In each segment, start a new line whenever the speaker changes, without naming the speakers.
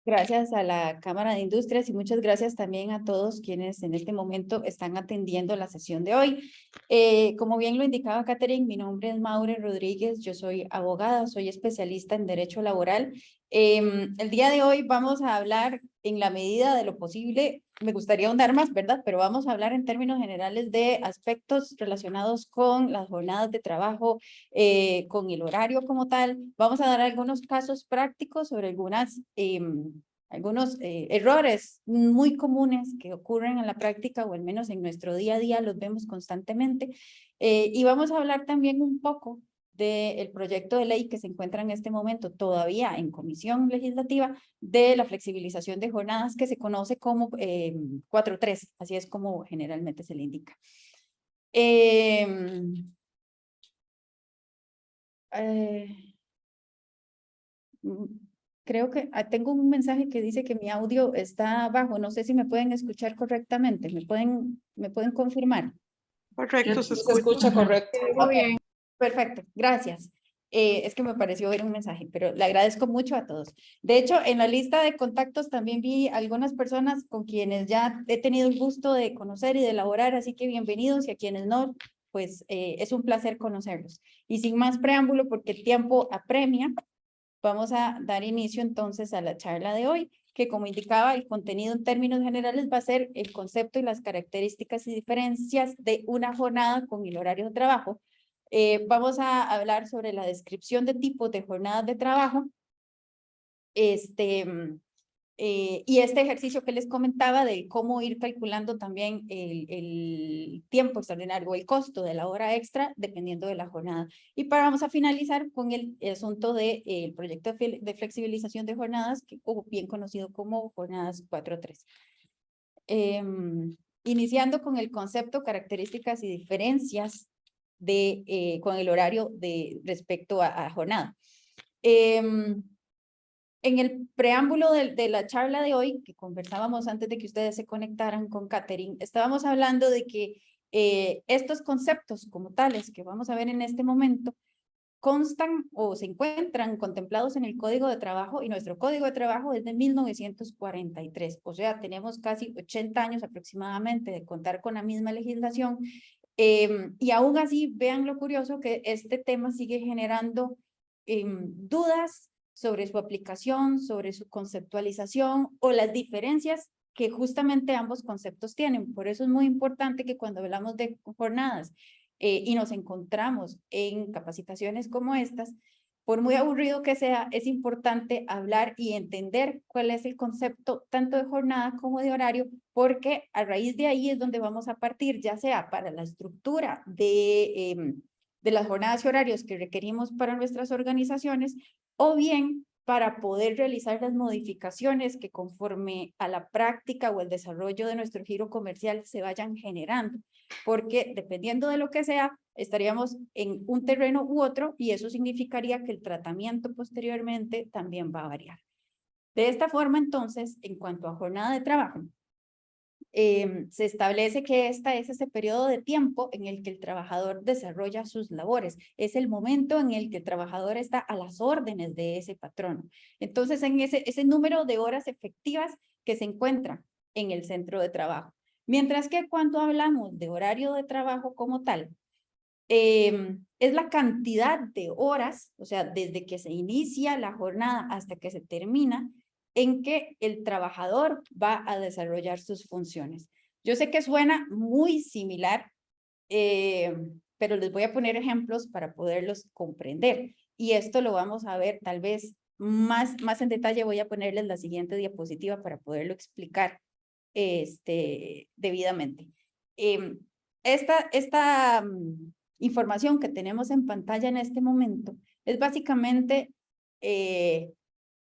Gracias a la Cámara de Industrias y muchas gracias también a todos quienes en este momento están atendiendo la sesión de hoy. Como bien lo indicaba Catherine, mi nombre es Maure Rodríguez, yo soy abogada, soy especialista en Derecho Laboral. El día de hoy vamos a hablar en la medida de lo posible, me gustaría ahondar más, ¿verdad? Pero vamos a hablar en términos generales de aspectos relacionados con las jornadas de trabajo, con el horario como tal. Vamos a dar algunos casos prácticos sobre algunos errores muy comunes que ocurren en la práctica o al menos en nuestro día a día los vemos constantemente. Y vamos a hablar también un poco del proyecto de ley que se encuentra en este momento todavía en comisión legislativa de la flexibilización de jornadas que se conoce como 4-3, así es como generalmente se le indica. Creo que tengo un mensaje que dice que mi audio está bajo, no sé si me pueden escuchar correctamente, me pueden confirmar.
Correcto, se escucha correcto.
Muy bien. Perfecto, gracias. Es que me pareció ver un mensaje, pero le agradezco mucho a todos. De hecho, en la lista de contactos también vi algunas personas con quienes ya he tenido el gusto de conocer y de elaborar, así que bienvenidos, y a quienes no, pues es un placer conocerlos. Y sin más preámbulo, porque el tiempo apremia, vamos a dar inicio entonces a la charla de hoy, que como indicaba, el contenido en términos generales va a ser el concepto y las características y diferencias de una jornada con el horario de trabajo. Vamos a hablar sobre la descripción de tipos de jornadas de trabajo, y este ejercicio que les comentaba de cómo ir calculando también el tiempo extraordinario o el costo de la hora extra dependiendo de la jornada. Y vamos a finalizar con el asunto del proyecto de flexibilización de jornadas, bien conocido como jornadas 4-3. Iniciando con el concepto, características y diferencias con el horario respecto a jornada. En el preámbulo de la charla de hoy, que conversábamos antes de que ustedes se conectaran con Catherine, estábamos hablando de que estos conceptos como tales que vamos a ver en este momento constan o se encuentran contemplados en el Código de Trabajo, y nuestro Código de Trabajo es de 1943, o sea, tenemos casi 80 años aproximadamente de contar con la misma legislación, y aún así vean lo curioso que este tema sigue generando dudas sobre su aplicación, sobre su conceptualización o las diferencias que justamente ambos conceptos tienen. Por eso es muy importante que cuando hablamos de jornadas y nos encontramos en capacitaciones como estas, por muy aburrido que sea, es importante hablar y entender cuál es el concepto tanto de jornada como de horario, porque a raíz de ahí es donde vamos a partir, ya sea para la estructura de las jornadas y horarios que requerimos para nuestras organizaciones, o bien para poder realizar las modificaciones que conforme a la práctica o el desarrollo de nuestro giro comercial se vayan generando, porque dependiendo de lo que sea, estaríamos en un terreno u otro, y eso significaría que el tratamiento posteriormente también va a variar. De esta forma, entonces, en cuanto a jornada de trabajo, se establece que esta es ese periodo de tiempo en el que el trabajador desarrolla sus labores. Es el momento en el que el trabajador está a las órdenes de ese patrón. Entonces, en ese número de horas efectivas que se encuentra en el centro de trabajo. Mientras que cuando hablamos de horario de trabajo como tal, es la cantidad de horas, o sea, desde que se inicia la jornada hasta que se termina, en que el trabajador va a desarrollar sus funciones. Yo sé que suena muy similar, pero les voy a poner ejemplos para poderlos comprender. Y esto lo vamos a ver tal vez más en detalle. Voy a ponerles la siguiente diapositiva para poderlo explicar debidamente. Esta información que tenemos en pantalla en este momento es básicamente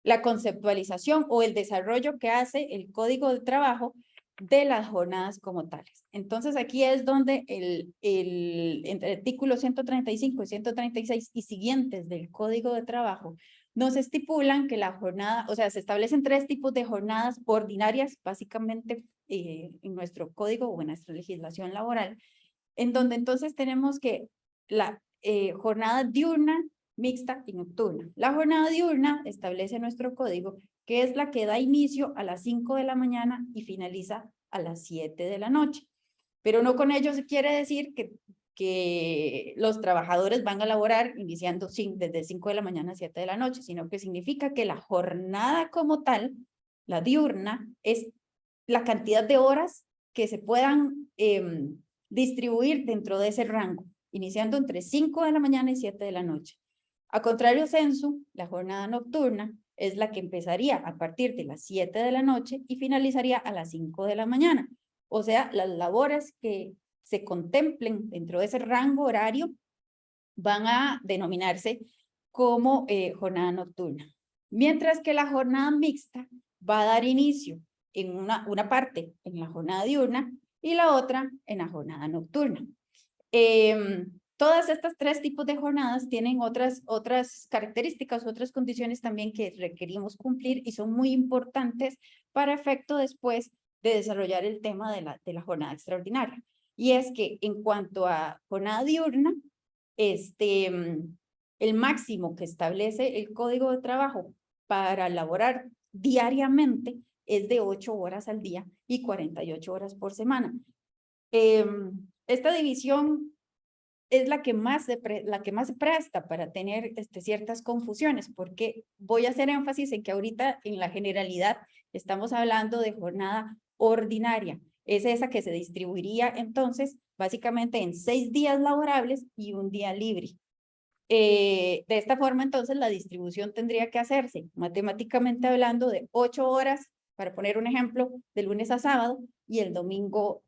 la conceptualización o el desarrollo que hace el Código de Trabajo de las jornadas como tales. Entonces aquí es donde entre el artículo 135 y 136 y siguientes del Código de Trabajo nos estipulan que la jornada, o sea, se establecen 3 tipos de jornadas ordinarias, básicamente en nuestro código o en nuestra legislación laboral, en donde entonces tenemos que la jornada diurna mixta y nocturna. La jornada diurna establece nuestro código, que es la que da inicio a las 5 de la mañana y finaliza a las 7 de la noche. Pero no con ello se quiere decir que los trabajadores van a laborar iniciando desde 5 de la mañana a 7 de la noche, sino que significa que la jornada como tal, la diurna, es la cantidad de horas que se puedan distribuir dentro de ese rango, iniciando entre 5 de la mañana y 7 de la noche. A contrario censo, la jornada nocturna es la que empezaría a partir de las 7 de la noche y finalizaría a las 5 de la mañana. O sea, las labores que se contemplen dentro de ese rango horario van a denominarse como jornada nocturna. Mientras que la jornada mixta va a dar inicio en una parte en la jornada diurna y la otra en la jornada nocturna. Todas estas tres tipos de jornadas tienen otras características, otras condiciones también que requerimos cumplir y son muy importantes para efecto después de desarrollar el tema de la jornada extraordinaria. Y es que en cuanto a jornada diurna, el máximo que establece el Código de Trabajo para laborar diariamente es de 8 horas al día y 48 horas por semana. Esta división es la que más se presta para tener ciertas confusiones, porque voy a hacer énfasis en que ahorita en la generalidad estamos hablando de jornada ordinaria. Es esa que se distribuiría entonces básicamente en 6 días laborables y un día libre. De esta forma entonces la distribución tendría que hacerse matemáticamente hablando de 8 horas, para poner un ejemplo, de lunes a sábado, y el domingo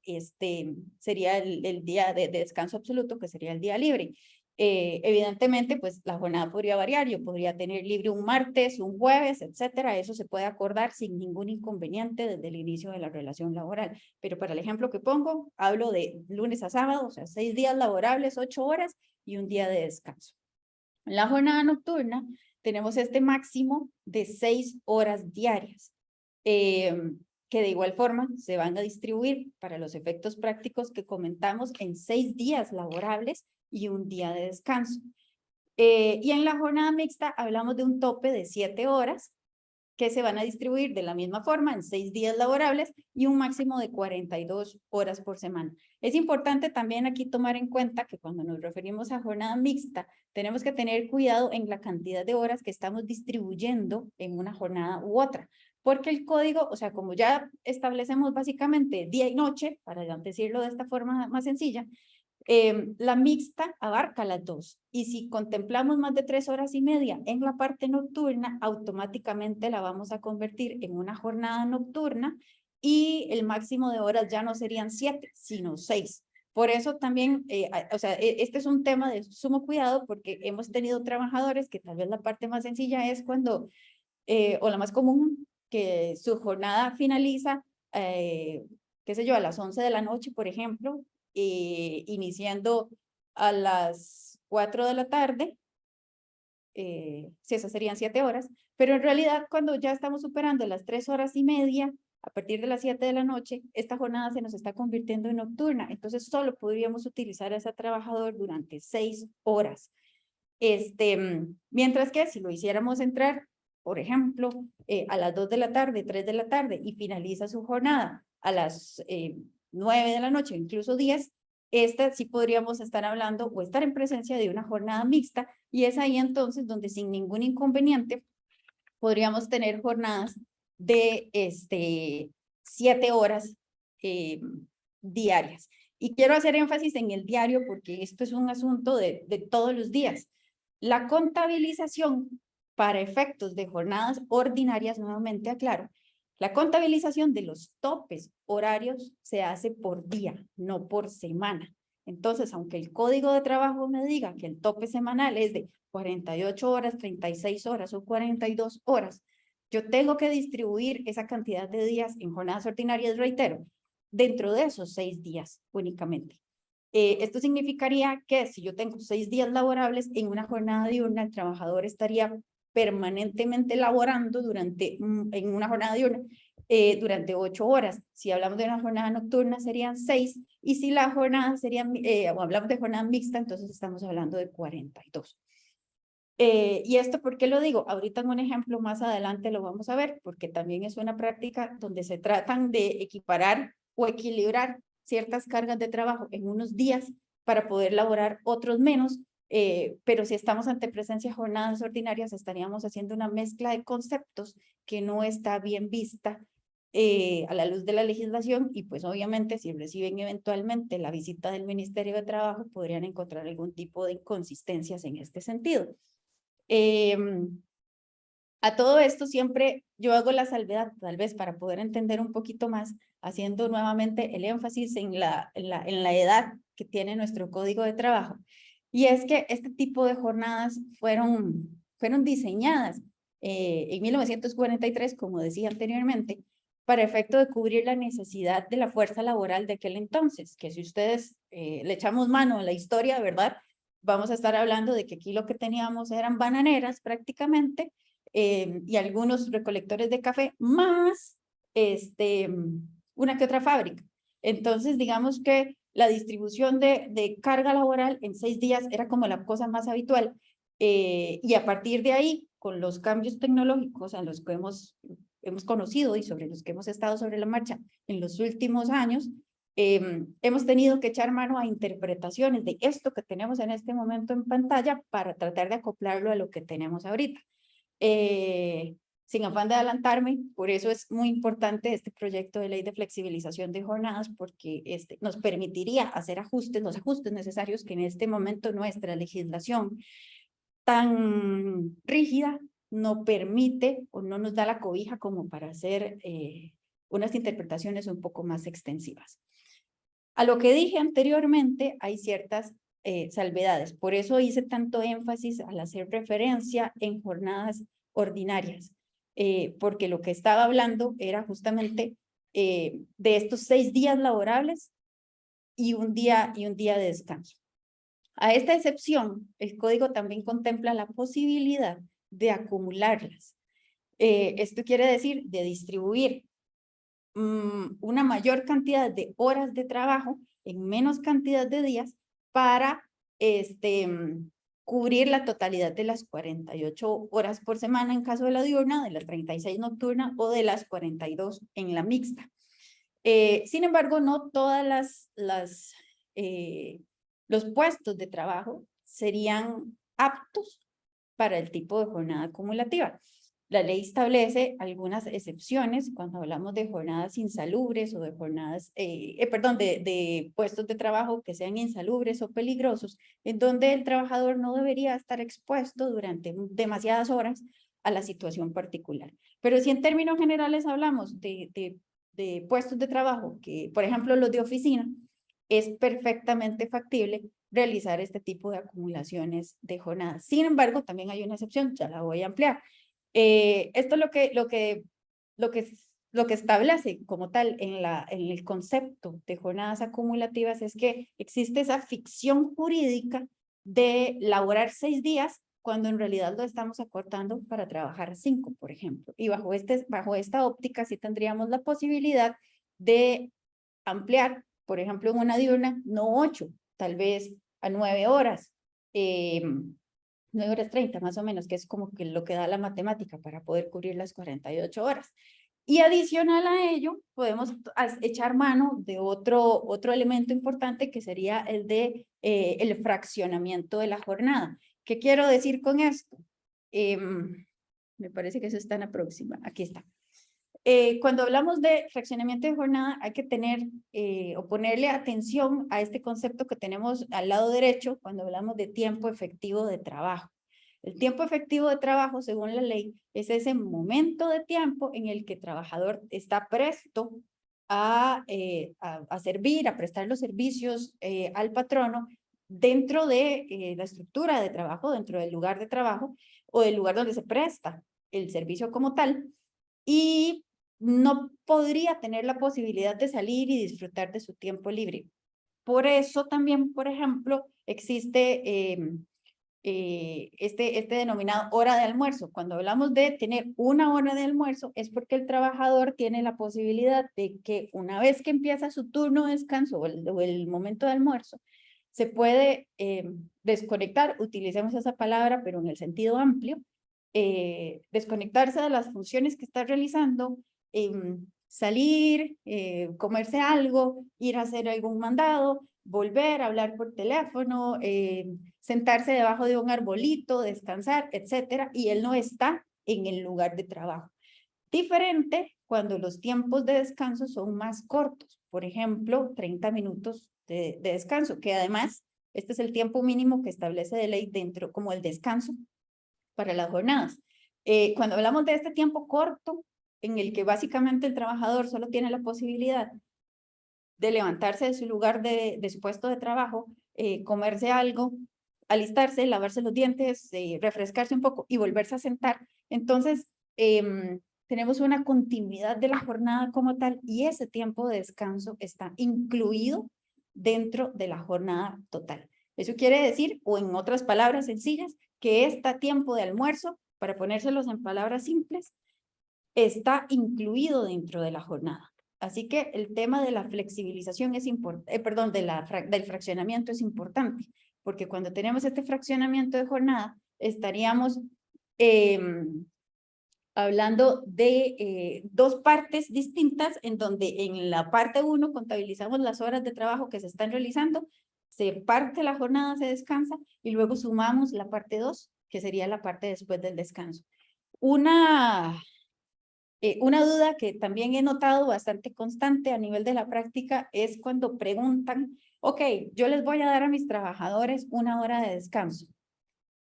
sería el día de descanso absoluto, que sería el día libre. Evidentemente, pues la jornada podría variar, yo podría tener libre un martes, un jueves, etcétera, eso se puede acordar sin ningún inconveniente desde el inicio de la relación laboral, pero para el ejemplo que pongo, hablo de lunes a sábado, o sea, 6 días laborables, 8 horas y un día de descanso. En la jornada nocturna tenemos este máximo de 6 horas diarias, que de igual forma se van a distribuir para los efectos prácticos que comentamos en 6 días laborables y un día de descanso. Y en la jornada mixta hablamos de un tope de 7 horas que se van a distribuir de la misma forma en 6 días laborables y un máximo de 42 horas por semana. Es importante también aquí tomar en cuenta que cuando nos referimos a jornada mixta, tenemos que tener cuidado en la cantidad de horas que estamos distribuyendo en una jornada u otra, porque el código, o sea, como ya establecemos básicamente día y noche, para decirlo de esta forma más sencilla, la mixta abarca las dos, y si contemplamos más de 3 horas y media en la parte nocturna, automáticamente la vamos a convertir en una jornada nocturna y el máximo de horas ya no serían 7, sino 6. Por eso también, o sea, este es un tema de sumo cuidado porque hemos tenido trabajadores que tal vez la parte más sencilla es cuando, o la más común, que su jornada finaliza, qué sé yo, a las 11 de la noche, por ejemplo, iniciando a las 4 de la tarde, si esas serían 7 horas, pero en realidad cuando ya estamos superando las 3 horas y media, a partir de las 7 de la noche, esta jornada se nos está convirtiendo en nocturna, entonces solo podríamos utilizar a ese trabajador durante 6 horas. Mientras que si lo hiciéramos entrar, por ejemplo, a las 2 de la tarde, 3 de la tarde, y finaliza su jornada a las 9 de la noche, incluso 10, esta sí podríamos estar hablando o estar en presencia de una jornada mixta, y es ahí entonces donde sin ningún inconveniente podríamos tener jornadas de 7 horas diarias. Y quiero hacer énfasis en el diario porque esto es un asunto de todos los días. La contabilización para efectos de jornadas ordinarias, nuevamente aclaro, la contabilización de los topes horarios se hace por día, no por semana. Entonces, aunque el Código de Trabajo me diga que el tope semanal es de 48 horas, 36 horas o 42 horas, yo tengo que distribuir esa cantidad de días en jornadas ordinarias, reitero, dentro de esos 6 días únicamente. Esto significaría que si yo tengo 6 días laborables en una jornada diurna, el trabajador estaría permanentemente laborando en una jornada diurna durante 8 horas. Si hablamos de una jornada nocturna serían 6, y si la jornada sería, o hablamos de jornada mixta, entonces estamos hablando de 42. Y esto, ¿por qué lo digo? Ahorita en un ejemplo más adelante lo vamos a ver, porque también es una práctica donde se tratan de equiparar o equilibrar ciertas cargas de trabajo en unos días para poder laborar otros menos, pero si estamos ante presencia de jornadas ordinarias, estaríamos haciendo una mezcla de conceptos que no está bien vista a la luz de la legislación, y pues obviamente si reciben eventualmente la visita del Ministerio de Trabajo, podrían encontrar algún tipo de inconsistencias en este sentido. A todo esto siempre yo hago la salvedad, tal vez para poder entender un poquito más, haciendo nuevamente el énfasis en la edad que tiene nuestro Código de Trabajo. Y es que este tipo de jornadas fueron diseñadas en 1943, como decía anteriormente, para efecto de cubrir la necesidad de la fuerza laboral de aquel entonces, que si ustedes le echamos mano a la historia, ¿verdad? Vamos a estar hablando de que aquí lo que teníamos eran bananeras prácticamente, y algunos recolectores de café, más una que otra fábrica. Entonces, digamos que la distribución de carga laboral en 6 días era como la cosa más habitual, y a partir de ahí, con los cambios tecnológicos en los que hemos conocido y sobre los que hemos estado sobre la marcha en los últimos años, hemos tenido que echar mano a interpretaciones de esto que tenemos en este momento en pantalla para tratar de acoplarlo a lo que tenemos ahorita. Sin afán de adelantarme, por eso es muy importante este proyecto de ley de flexibilización de jornadas, porque nos permitiría hacer los ajustes necesarios que en este momento nuestra legislación tan rígida no permite o no nos da la cobija como para hacer unas interpretaciones un poco más extensivas. A lo que dije anteriormente, hay ciertas salvedades. Por eso hice tanto énfasis al hacer referencia en jornadas ordinarias, porque lo que estaba hablando era justamente de estos 6 días laborables y un día de descanso. A esta excepción, el código también contempla la posibilidad de acumularlas. Esto quiere decir de distribuir una mayor cantidad de horas de trabajo en menos cantidad de días para cubrir la totalidad de las 48 horas por semana en caso de la diurna, de las 36 nocturna o de las 42 en la mixta. Sin embargo, no todas los puestos de trabajo serían aptos para el tipo de jornada acumulativa. La ley establece algunas excepciones cuando hablamos de jornadas insalubres o de jornadas, de puestos de trabajo que sean insalubres o peligrosos, en donde el trabajador no debería estar expuesto durante demasiadas horas a la situación particular. Pero si en términos generales hablamos de puestos de trabajo, que por ejemplo los de oficina, es perfectamente factible realizar este tipo de acumulaciones de jornadas. Sin embargo, también hay una excepción, ya la voy a ampliar. Esto es lo que establece como tal en el concepto de jornadas acumulativas es que existe esa ficción jurídica de laborar 6 días cuando en realidad lo estamos acortando para trabajar 5, por ejemplo. Y bajo esta óptica sí tendríamos la posibilidad de ampliar, por ejemplo, en una diurna, no 8, tal vez a 9 horas, 9 horas 30 más o menos, que es como que lo que da la matemática para poder cubrir las 48 horas. Y adicional a ello, podemos echar mano de otro elemento importante que sería el de el fraccionamiento de la jornada. ¿Qué quiero decir con esto? Me parece que eso está en la próxima. Aquí está. Cuando hablamos de fraccionamiento de jornada, hay que tener o ponerle atención a este concepto que tenemos al lado derecho cuando hablamos de tiempo efectivo de trabajo. El tiempo efectivo de trabajo, según la ley, es ese momento de tiempo en el que el trabajador está presto a servir, a prestar los servicios al patrono dentro de la estructura de trabajo, dentro del lugar de trabajo o del lugar donde se presta el servicio como tal, y no podría tener la posibilidad de salir y disfrutar de su tiempo libre. Por eso también, por ejemplo, existe este denominado hora de almuerzo. Cuando hablamos de tener una hora de almuerzo es porque el trabajador tiene la posibilidad de que una vez que empieza su turno de descanso o el momento de almuerzo, se puede desconectar, utilicemos esa palabra, pero en el sentido amplio, desconectarse de las funciones que está realizando, salir, comerse algo, ir a hacer algún mandado, volver a hablar por teléfono, sentarse debajo de un arbolito, descansar, etcétera, y él no está en el lugar de trabajo. Diferente cuando los tiempos de descanso son más cortos, por ejemplo, 30 minutos de descanso, que además este es el tiempo mínimo que establece de ley dentro como el descanso para las jornadas. Cuando hablamos de este tiempo corto, en el que básicamente el trabajador solo tiene la posibilidad de levantarse de su lugar de su puesto de trabajo, comerse algo, alistarse, lavarse los dientes, refrescarse un poco y volverse a sentar, entonces tenemos una continuidad de la jornada como tal y ese tiempo de descanso está incluido dentro de la jornada total. Eso quiere decir, o en otras palabras sencillas, que este tiempo de almuerzo, para ponérselos en palabras simples, está incluido dentro de la jornada. Así que el tema de la flexibilización es importante, perdón, del fraccionamiento es importante, porque cuando tenemos este fraccionamiento de jornada, estaríamos hablando de dos partes distintas, en donde en la parte 1 contabilizamos las horas de trabajo que se están realizando, se parte la jornada, se descansa, y luego sumamos la parte 2, que sería la parte después del descanso. Una duda que también he notado bastante constante a nivel de la práctica es cuando preguntan, ok, yo les voy a dar a mis trabajadores 1 hora de descanso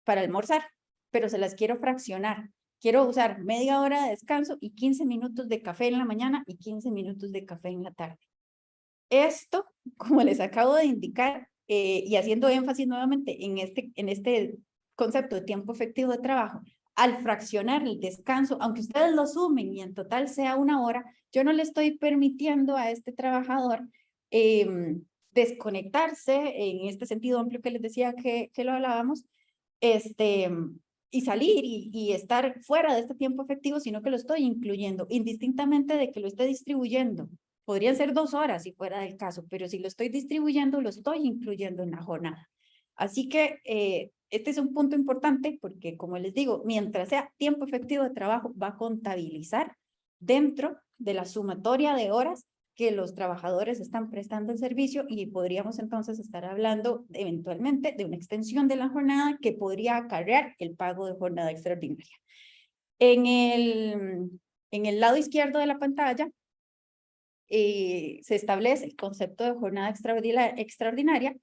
para almorzar, pero se las quiero fraccionar. Quiero usar media hora de descanso y 15 minutos de café en la mañana y 15 minutos de café en la tarde. Esto, como les acabo de indicar, y haciendo énfasis nuevamente en este concepto de tiempo efectivo de trabajo, al fraccionar el descanso, aunque ustedes lo sumen y en total sea 1 hora, yo no le estoy permitiendo a este trabajador desconectarse en este sentido amplio que les decía que lo hablábamos, y salir y estar fuera de este tiempo efectivo, sino que lo estoy incluyendo, indistintamente de que lo esté distribuyendo. Podrían ser 2 horas si fuera del caso, pero si lo estoy distribuyendo, lo estoy incluyendo en la jornada. Así que este es un punto importante porque, como les digo, mientras sea tiempo efectivo de trabajo, va a contabilizar dentro de la sumatoria de horas que los trabajadores están prestando el servicio y podríamos entonces estar hablando eventualmente de una extensión de la jornada que podría acarrear el pago de jornada extraordinaria. En el lado izquierdo de la pantalla se establece el concepto de jornada extraordinaria,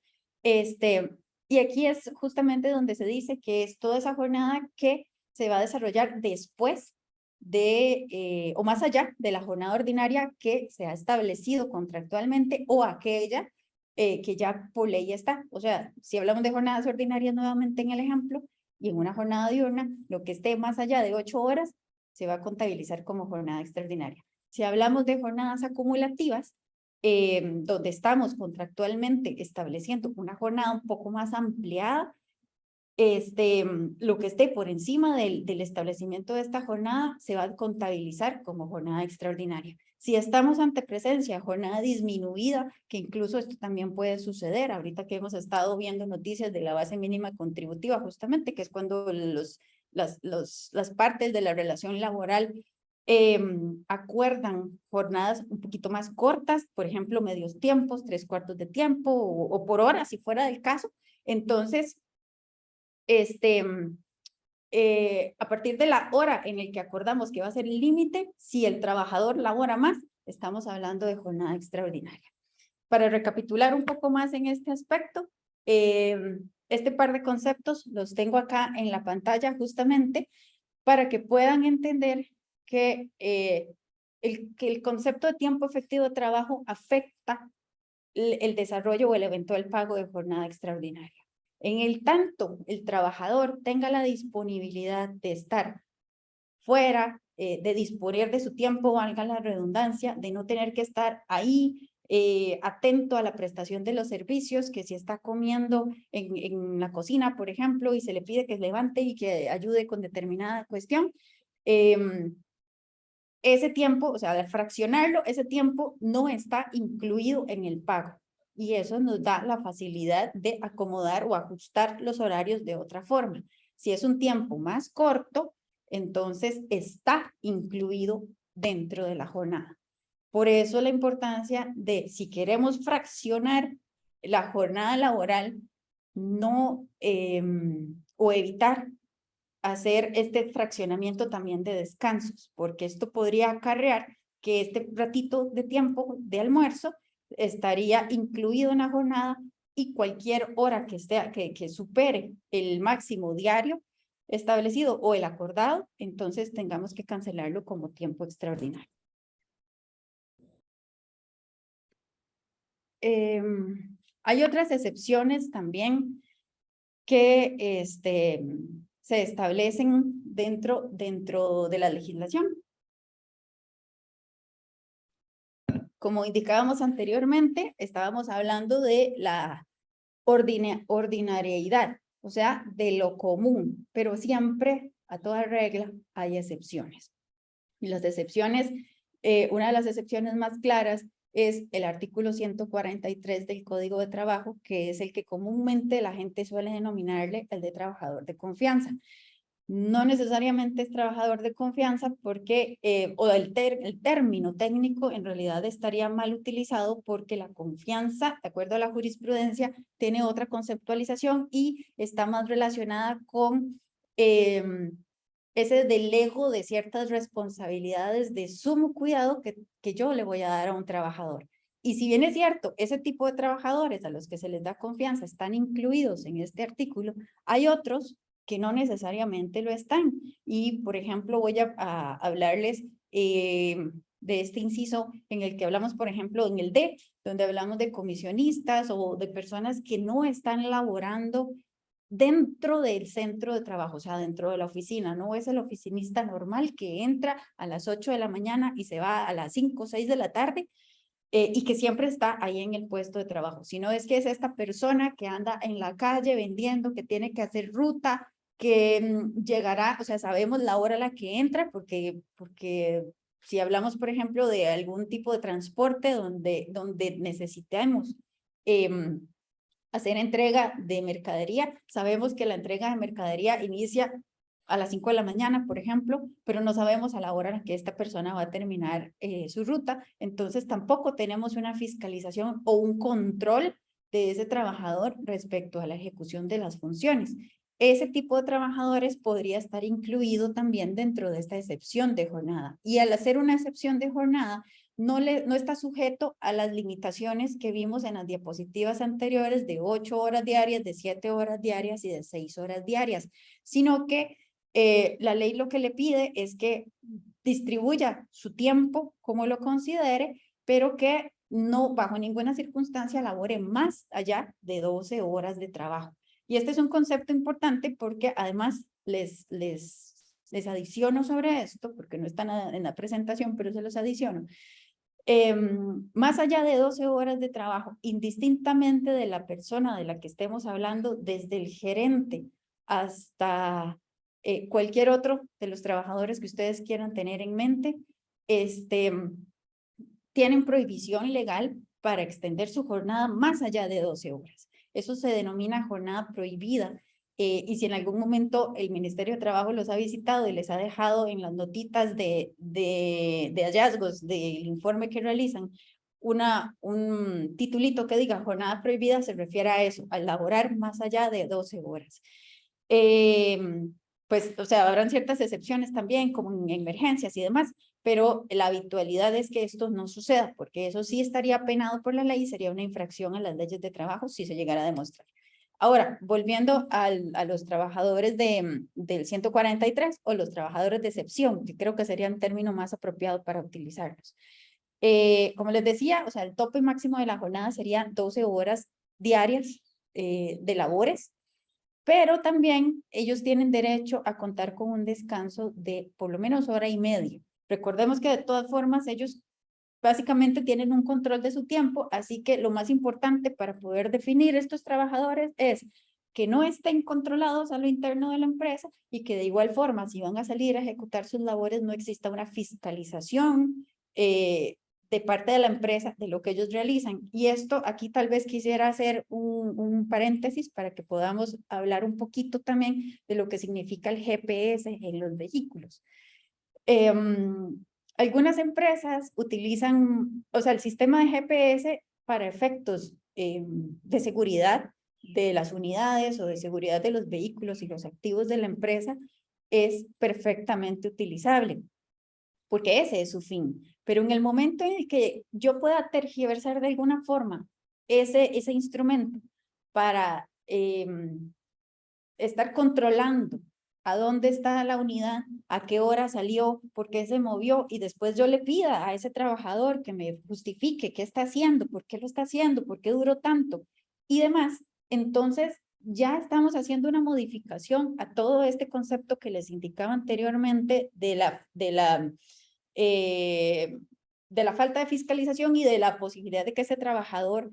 y aquí es justamente donde se dice que es toda esa jornada que se va a desarrollar después de, o más allá de la jornada ordinaria que se ha establecido contractualmente o aquella que ya por ley está. O sea, si hablamos de jornadas ordinarias nuevamente en el ejemplo, y en una jornada diurna, lo que esté más allá de 8 horas se va a contabilizar como jornada extraordinaria. Si hablamos de jornadas acumulativas, donde estamos contractualmente estableciendo una jornada un poco más ampliada, lo que esté por encima del establecimiento de esta jornada se va a contabilizar como jornada extraordinaria. Si estamos ante presencia de jornada disminuida, que incluso esto también puede suceder, ahorita que hemos estado viendo noticias de la base mínima contributiva, justamente, que es cuando las partes de la relación laboral acuerdan jornadas un poquito más cortas, por ejemplo, medios tiempos, 3/4 de tiempo o por hora, si fuera del caso. Entonces, a partir de la hora en el que acordamos que va a ser el límite, si el trabajador labora más, estamos hablando de jornada extraordinaria. Para recapitular un poco más en este aspecto, este par de conceptos los tengo acá en la pantalla justamente para que puedan entender que el concepto de tiempo efectivo de trabajo afecta el desarrollo o el eventual pago de jornada extraordinaria. En el tanto el trabajador tenga la disponibilidad de estar fuera, de disponer de su tiempo, valga la redundancia, de no tener que estar ahí atento a la prestación de los servicios, que si está comiendo en la cocina, por ejemplo, y se le pide que se levante y que ayude con determinada cuestión, ese tiempo, o sea, al fraccionarlo, ese tiempo no está incluido en el pago. y eso nos da la facilidad de acomodar o ajustar los horarios de otra forma. Si es un tiempo más corto, entonces está incluido dentro de la jornada. Por eso la importancia de, si queremos fraccionar la jornada laboral, no, o evitar hacer este fraccionamiento también de descansos, porque esto podría acarrear que este ratito de tiempo de almuerzo estaría incluido en la jornada y cualquier hora que supere el máximo diario establecido o el acordado, entonces tengamos que cancelarlo como tiempo extraordinario. Hay otras excepciones también que se establecen dentro de la legislación. Como indicábamos anteriormente, estábamos hablando de la ordinariedad, o sea, de lo común, pero siempre a toda regla hay excepciones. Y las excepciones, una de las excepciones más claras es el artículo 143 del Código de Trabajo, que es el que comúnmente la gente suele denominarle el de trabajador de confianza. No necesariamente es trabajador de confianza porque, el término técnico en realidad estaría mal utilizado porque la confianza, de acuerdo a la jurisprudencia, tiene otra conceptualización y está más relacionada con ese delego de ciertas responsabilidades de sumo cuidado que yo le voy a dar a un trabajador. Y si bien es cierto, ese tipo de trabajadores a los que se les da confianza están incluidos en este artículo, hay otros que no necesariamente lo están. Y, por ejemplo, voy a hablarles de este inciso en el que hablamos, por ejemplo, en el D, donde hablamos de comisionistas o de personas que no están laborando dentro del centro de trabajo, o sea, dentro de la oficina. No es el oficinista normal que entra a las 8 de la mañana y se va a las 5 o 6 de la tarde, y que siempre está ahí en el puesto de trabajo, sino es que es esta persona que anda en la calle vendiendo, que tiene que hacer ruta, que llegará, o sea, sabemos la hora a la que entra, porque si hablamos, por ejemplo, de algún tipo de transporte donde necesitamos hacer entrega de mercadería, sabemos que la entrega de mercadería inicia a las 5 de la mañana, por ejemplo, pero no sabemos a la hora en la que esta persona va a terminar su ruta, entonces tampoco tenemos una fiscalización o un control de ese trabajador respecto a la ejecución de las funciones. Ese tipo de trabajadores podría estar incluido también dentro de esta excepción de jornada. Y al hacer una excepción de jornada, no está sujeto a las limitaciones que vimos en las diapositivas anteriores de 8 horas diarias, de 7 horas diarias y de 6 horas diarias, sino que la ley lo que le pide es que distribuya su tiempo como lo considere, pero que no bajo ninguna circunstancia labore más allá de 12 horas de trabajo. Y este es un concepto importante porque además les adiciono sobre esto, porque no están en la presentación, pero se los adiciono. Más allá de 12 horas de trabajo, indistintamente de la persona de la que estemos hablando, desde el gerente hasta cualquier otro de los trabajadores que ustedes quieran tener en mente, tienen prohibición legal para extender su jornada más allá de 12 horas. Eso se denomina jornada prohibida. Y si en algún momento el Ministerio de Trabajo los ha visitado y les ha dejado en las notitas de hallazgos del informe que realizan un titulito que diga jornada prohibida, se refiere a eso, a laborar más allá de 12 horas. Pues, o sea, habrán ciertas excepciones también, como en emergencias y demás, pero la habitualidad es que esto no suceda, porque eso sí estaría penado por la ley y sería una infracción a las leyes de trabajo si se llegara a demostrar. Ahora, volviendo a los trabajadores del 143 o los trabajadores de excepción, que creo que sería un término más apropiado para utilizarlos. Como les decía, o sea, el tope máximo de la jornada sería 12 horas diarias de labores, pero también ellos tienen derecho a contar con un descanso de por lo menos hora y media. Recordemos que de todas formas ellos básicamente tienen un control de su tiempo, así que lo más importante para poder definir estos trabajadores es que no estén controlados a lo interno de la empresa y que de igual forma, si van a salir a ejecutar sus labores, no exista una fiscalización de parte de la empresa de lo que ellos realizan. Y esto aquí tal vez quisiera hacer un paréntesis para que podamos hablar un poquito también de lo que significa el GPS en los vehículos. Algunas empresas utilizan, o sea, el sistema de GPS para efectos de seguridad de las unidades o de seguridad de los vehículos y los activos de la empresa es perfectamente utilizable, porque ese es su fin. Pero en el momento en el que yo pueda tergiversar de alguna forma ese instrumento para estar controlando a dónde está la unidad, a qué hora salió, por qué se movió, y después yo le pida a ese trabajador que me justifique qué está haciendo, por qué lo está haciendo, por qué duró tanto y demás, entonces ya estamos haciendo una modificación a todo este concepto que les indicaba anteriormente de la falta de fiscalización y de la posibilidad de que ese trabajador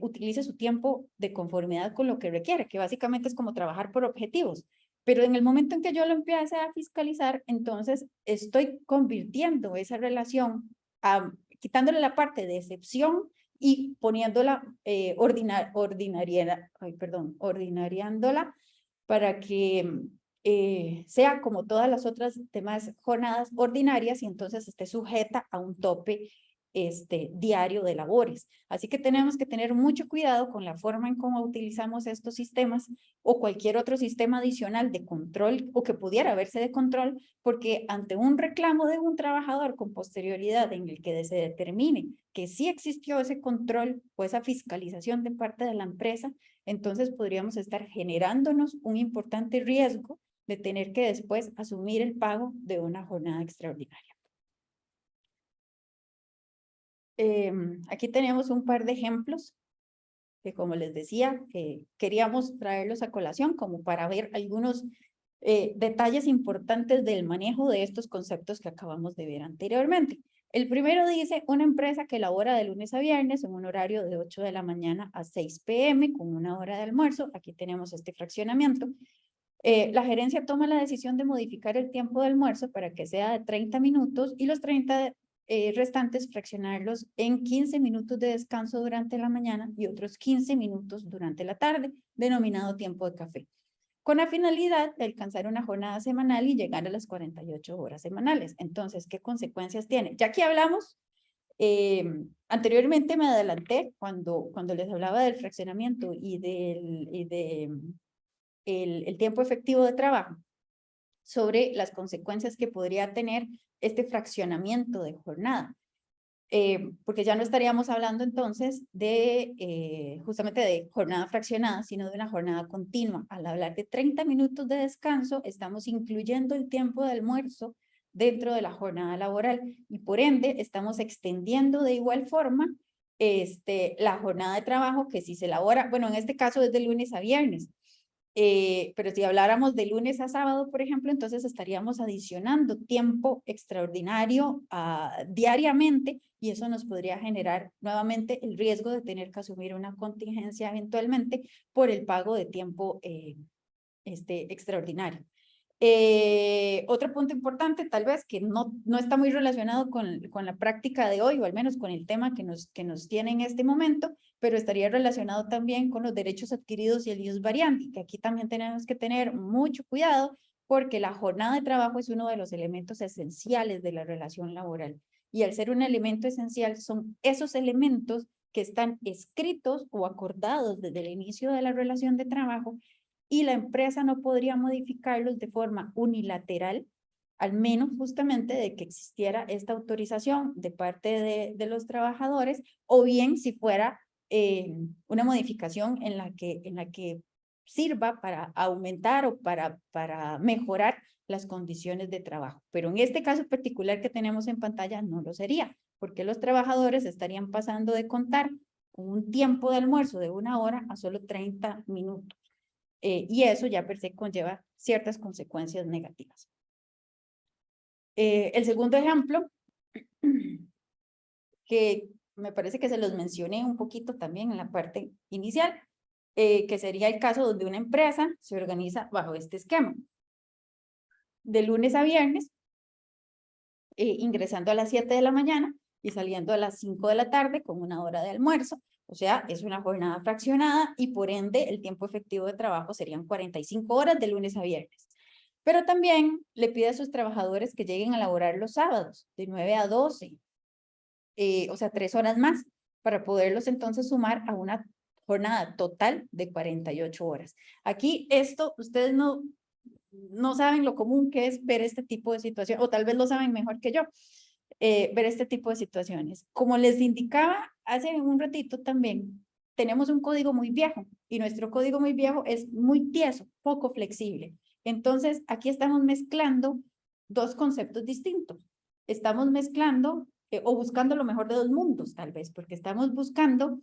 utilice su tiempo de conformidad con lo que requiere, que básicamente es como trabajar por objetivos. Pero en el momento en que yo lo empiece a fiscalizar, entonces estoy convirtiendo esa relación, quitándole la parte de excepción y poniéndola ordinariándola para que sea como todas las otras demás jornadas ordinarias y entonces esté sujeta a un tope diario de labores. Así que tenemos que tener mucho cuidado con la forma en cómo utilizamos estos sistemas o cualquier otro sistema adicional de control o que pudiera verse de control, porque ante un reclamo de un trabajador con posterioridad en el que se determine que sí existió ese control o esa fiscalización de parte de la empresa, entonces podríamos estar generándonos un importante riesgo de tener que después asumir el pago de una jornada extraordinaria. Aquí tenemos un par de ejemplos que, como les decía, queríamos traerlos a colación como para ver algunos detalles importantes del manejo de estos conceptos que acabamos de ver anteriormente. El primero dice, una empresa que labora de lunes a viernes en un horario de 8 de la mañana a 6 p.m. con una hora de almuerzo. Aquí tenemos este fraccionamiento. La gerencia toma la decisión de modificar el tiempo de almuerzo para que sea de 30 minutos y los 30 restantes fraccionarlos en 15 minutos de descanso durante la mañana y otros 15 minutos durante la tarde, denominado tiempo de café, con la finalidad de alcanzar una jornada semanal y llegar a las 48 horas semanales. Entonces, ¿qué consecuencias tiene? Ya aquí hablamos, anteriormente me adelanté cuando les hablaba del fraccionamiento y el tiempo efectivo de trabajo, sobre las consecuencias que podría tener este fraccionamiento de jornada. Porque ya no estaríamos hablando entonces de justamente de jornada fraccionada, sino de una jornada continua. Al hablar de 30 minutos de descanso, estamos incluyendo el tiempo de almuerzo dentro de la jornada laboral y por ende estamos extendiendo de igual forma la jornada de trabajo que si se elabora, bueno, en este caso es de lunes a viernes, pero si habláramos de lunes a sábado, por ejemplo, entonces estaríamos adicionando tiempo extraordinario diariamente y eso nos podría generar nuevamente el riesgo de tener que asumir una contingencia eventualmente por el pago de tiempo extraordinario. Otro punto importante, tal vez, que no está muy relacionado con la práctica de hoy, o al menos con el tema que nos tiene en este momento, pero estaría relacionado también con los derechos adquiridos y el ius variandi, que aquí también tenemos que tener mucho cuidado, porque la jornada de trabajo es uno de los elementos esenciales de la relación laboral. Y al ser un elemento esencial, son esos elementos que están escritos o acordados desde el inicio de la relación de trabajo, y la empresa no podría modificarlos de forma unilateral, al menos justamente de que existiera esta autorización de parte de los trabajadores, o bien si fuera una modificación en la que sirva para aumentar o para mejorar las condiciones de trabajo. Pero en este caso particular que tenemos en pantalla no lo sería, porque los trabajadores estarían pasando de contar un tiempo de almuerzo de 1 hora a solo 30 minutos. Y eso ya per se conlleva ciertas consecuencias negativas. El segundo ejemplo, que me parece que se los mencioné un poquito también en la parte inicial, que sería el caso donde una empresa se organiza bajo este esquema. De lunes a viernes, ingresando a las 7 de la mañana y saliendo a las 5 de la tarde con 1 hora de almuerzo. O sea, es una jornada fraccionada y por ende el tiempo efectivo de trabajo serían 45 horas de lunes a viernes. Pero también le pide a sus trabajadores que lleguen a laborar los sábados de 9 a 12, o sea, 3 horas más, para poderlos entonces sumar a una jornada total de 48 horas. Aquí esto, ustedes no saben lo común que es ver este tipo de situación, o tal vez lo saben mejor que yo, ver este tipo de situaciones. Como les indicaba hace un ratito también, tenemos un código muy viejo y nuestro código muy viejo es muy tieso, poco flexible. Entonces, aquí estamos mezclando dos conceptos distintos. Estamos mezclando o buscando lo mejor de dos mundos, tal vez, porque estamos buscando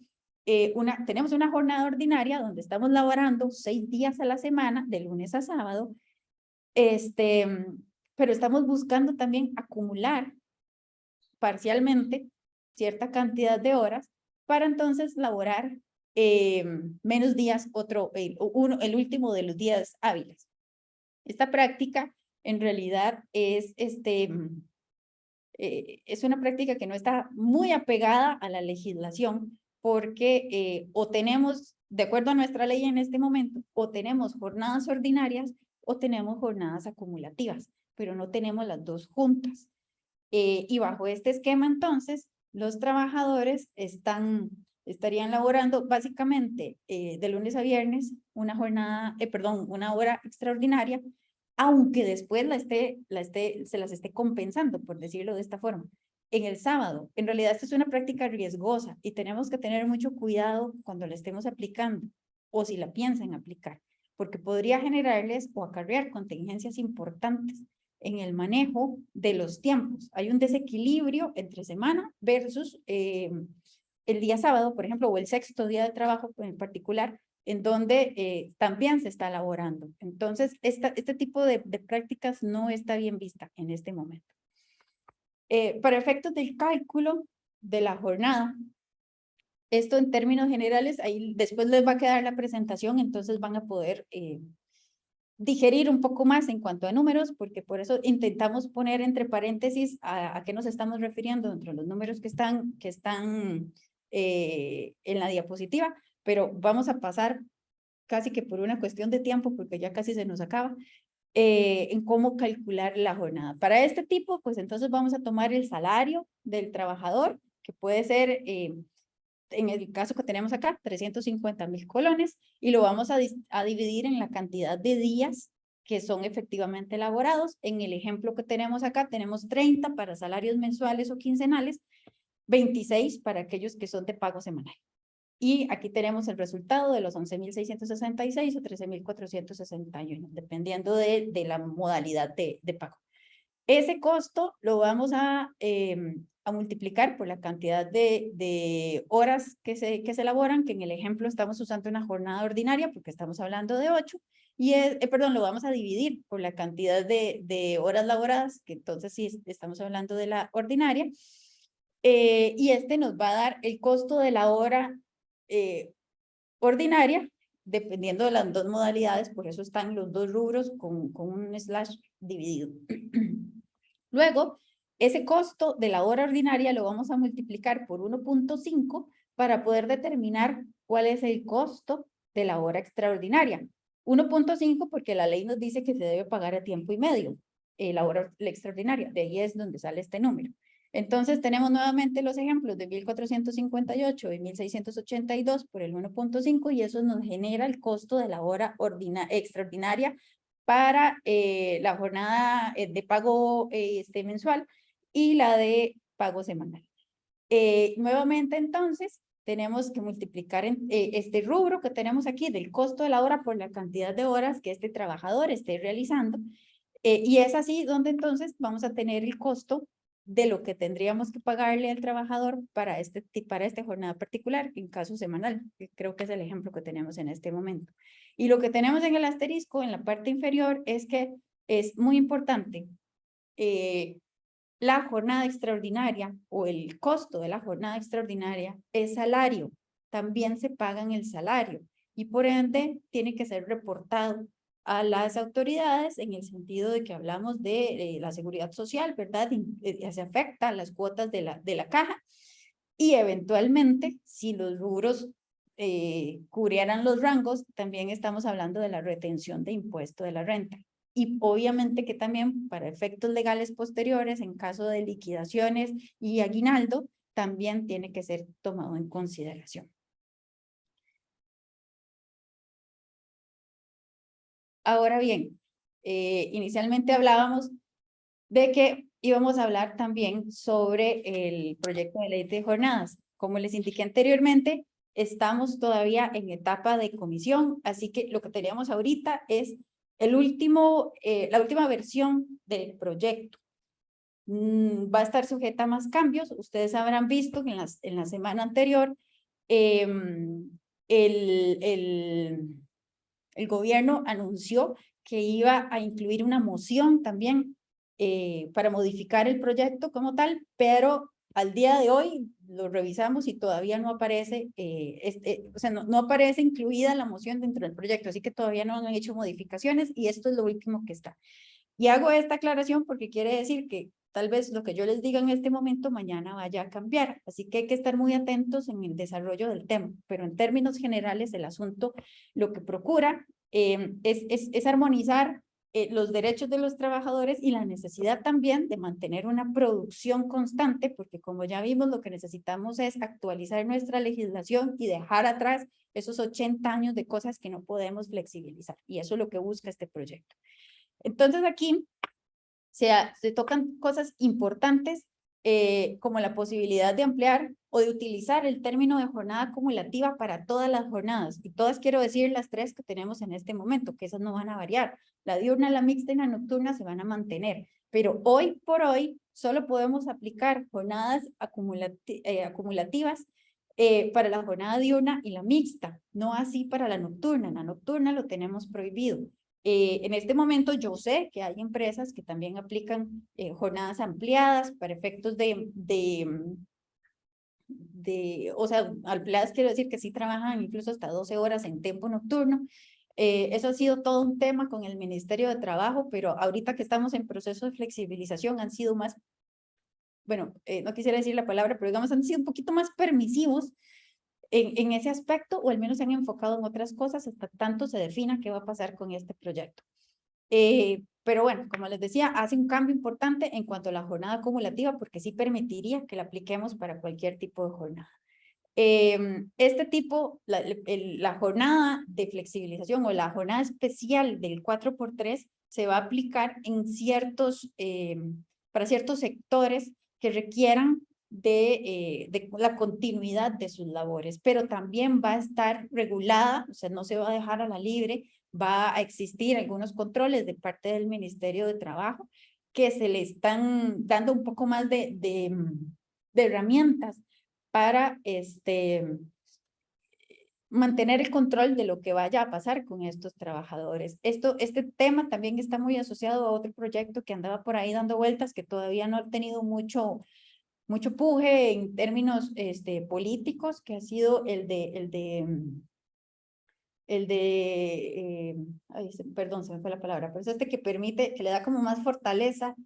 tenemos una jornada ordinaria donde estamos laborando 6 días a la semana, de lunes a sábado, pero estamos buscando también acumular parcialmente cierta cantidad de horas para entonces laborar menos días, el último de los días hábiles. Esta práctica en realidad es una práctica que no está muy apegada a la legislación porque o tenemos, de acuerdo a nuestra ley en este momento, o tenemos jornadas ordinarias o tenemos jornadas acumulativas, pero no tenemos las dos juntas. Y bajo este esquema, entonces, los trabajadores estarían laborando básicamente de lunes a viernes una hora extraordinaria, aunque después se las esté compensando, por decirlo de esta forma. En el sábado, en realidad esta es una práctica riesgosa y tenemos que tener mucho cuidado cuando la estemos aplicando o si la piensan aplicar, porque podría generarles o acarrear contingencias importantes en el manejo de los tiempos. Hay un desequilibrio entre semana versus el día sábado, por ejemplo, o el sexto día de trabajo en particular, en donde también se está elaborando. Entonces, este tipo de prácticas no está bien vista en este momento. Para efectos del cálculo de la jornada, esto en términos generales, ahí después les va a quedar la presentación, entonces van a poder digerir un poco más en cuanto a números, porque por eso intentamos poner entre paréntesis a qué nos estamos refiriendo entre los números que están en la diapositiva, pero vamos a pasar casi que por una cuestión de tiempo, porque ya casi se nos acaba, en cómo calcular la jornada. Para este tipo, pues entonces vamos a tomar el salario del trabajador, que puede ser en el caso que tenemos acá, 350,000 colones, y lo vamos a dividir en la cantidad de días que son efectivamente elaborados. En el ejemplo que tenemos acá, tenemos 30 para salarios mensuales o quincenales, 26 para aquellos que son de pago semanal. Y aquí tenemos el resultado de los 11,666 o 13,461, dependiendo de la modalidad de pago. Ese costo lo vamos a multiplicar por la cantidad de horas que se elaboran, que en el ejemplo estamos usando una jornada ordinaria porque estamos hablando de 8, y lo vamos a dividir por la cantidad de horas laboradas, que entonces sí estamos hablando de la ordinaria, y nos va a dar el costo de la hora ordinaria, dependiendo de las dos modalidades, por eso están los dos rubros con un slash dividido. Luego, ese costo de la hora ordinaria lo vamos a multiplicar por 1.5 para poder determinar cuál es el costo de la hora extraordinaria. 1.5 porque la ley nos dice que se debe pagar a tiempo y medio la hora extraordinaria, de ahí es donde sale este número. Entonces tenemos nuevamente los ejemplos de 1,458 y 1,682 por el 1.5 y eso nos genera el costo de la hora extraordinaria para la jornada de pago mensual y la de pago semanal. Nuevamente entonces tenemos que multiplicar este rubro que tenemos aquí del costo de la hora por la cantidad de horas que este trabajador esté realizando y es así donde entonces vamos a tener el costo de lo que tendríamos que pagarle al trabajador para esta jornada particular, en caso semanal, que creo que es el ejemplo que tenemos en este momento. Y lo que tenemos en el asterisco, en la parte inferior, es que es muy importante la jornada extraordinaria o el costo de la jornada extraordinaria es salario, también se paga en el salario y por ende tiene que ser reportado a las autoridades en el sentido de que hablamos de la seguridad social, ¿verdad? Se afecta a las cuotas de la caja y eventualmente, si los rubros cubrieran los rangos, también estamos hablando de la retención de impuesto de la renta. Y obviamente que también para efectos legales posteriores, en caso de liquidaciones y aguinaldo, también tiene que ser tomado en consideración. Ahora bien, inicialmente hablábamos de que íbamos a hablar también sobre el proyecto de ley de jornadas. Como les indiqué anteriormente, estamos todavía en etapa de comisión, así que lo que tenemos ahorita es la última versión del proyecto. Va a estar sujeta a más cambios. Ustedes habrán visto que en la semana anterior el gobierno anunció que iba a incluir una moción también para modificar el proyecto como tal, pero al día de hoy lo revisamos y todavía no aparece, o sea, no aparece incluida la moción dentro del proyecto, así que todavía no han hecho modificaciones y esto es lo último que está. Y hago esta aclaración porque quiere decir que tal vez lo que yo les diga en este momento mañana vaya a cambiar, así que hay que estar muy atentos en el desarrollo del tema, pero en términos generales el asunto lo que procura es armonizar los derechos de los trabajadores y la necesidad también de mantener una producción constante, porque como ya vimos, lo que necesitamos es actualizar nuestra legislación y dejar atrás esos 80 años de cosas que no podemos flexibilizar, y eso es lo que busca este proyecto. Entonces aquí se tocan cosas importantes como la posibilidad de ampliar o de utilizar el término de jornada acumulativa para todas las jornadas. Y todas quiero decir las tres que tenemos en este momento, que esas no van a variar. La diurna, la mixta y la nocturna se van a mantener. Pero hoy por hoy solo podemos aplicar jornadas acumulativas para la jornada diurna y la mixta, no así para la nocturna. La nocturna lo tenemos prohibido. En este momento yo sé que hay empresas que también aplican jornadas ampliadas para efectos o sea, ampliadas quiero decir que sí trabajan incluso hasta 12 horas en tiempo nocturno. Eso ha sido todo un tema con el Ministerio de Trabajo, pero ahorita que estamos en proceso de flexibilización han sido más, bueno, no quisiera decir la palabra, pero digamos han sido un poquito más permisivos en ese aspecto, o al menos se han enfocado en otras cosas hasta tanto se defina qué va a pasar con este proyecto. Pero bueno, como les decía, hace un cambio importante en cuanto a la jornada acumulativa, porque sí permitiría que la apliquemos para cualquier tipo de jornada. Este tipo, la jornada de flexibilización o la jornada especial del 4x3 se va a aplicar en para ciertos sectores que requieran de la continuidad de sus labores, pero también va a estar regulada, o sea, no se va a dejar a la libre, va a existir algunos controles de parte del Ministerio de Trabajo que se le están dando un poco más de herramientas para mantener el control de lo que vaya a pasar con estos trabajadores. Este tema también está muy asociado a otro proyecto que andaba por ahí dando vueltas, que todavía no ha tenido mucho puje en términos políticos, que ha sido el de perdón, se me fue la palabra, pero es que permite, que le da como más fortaleza,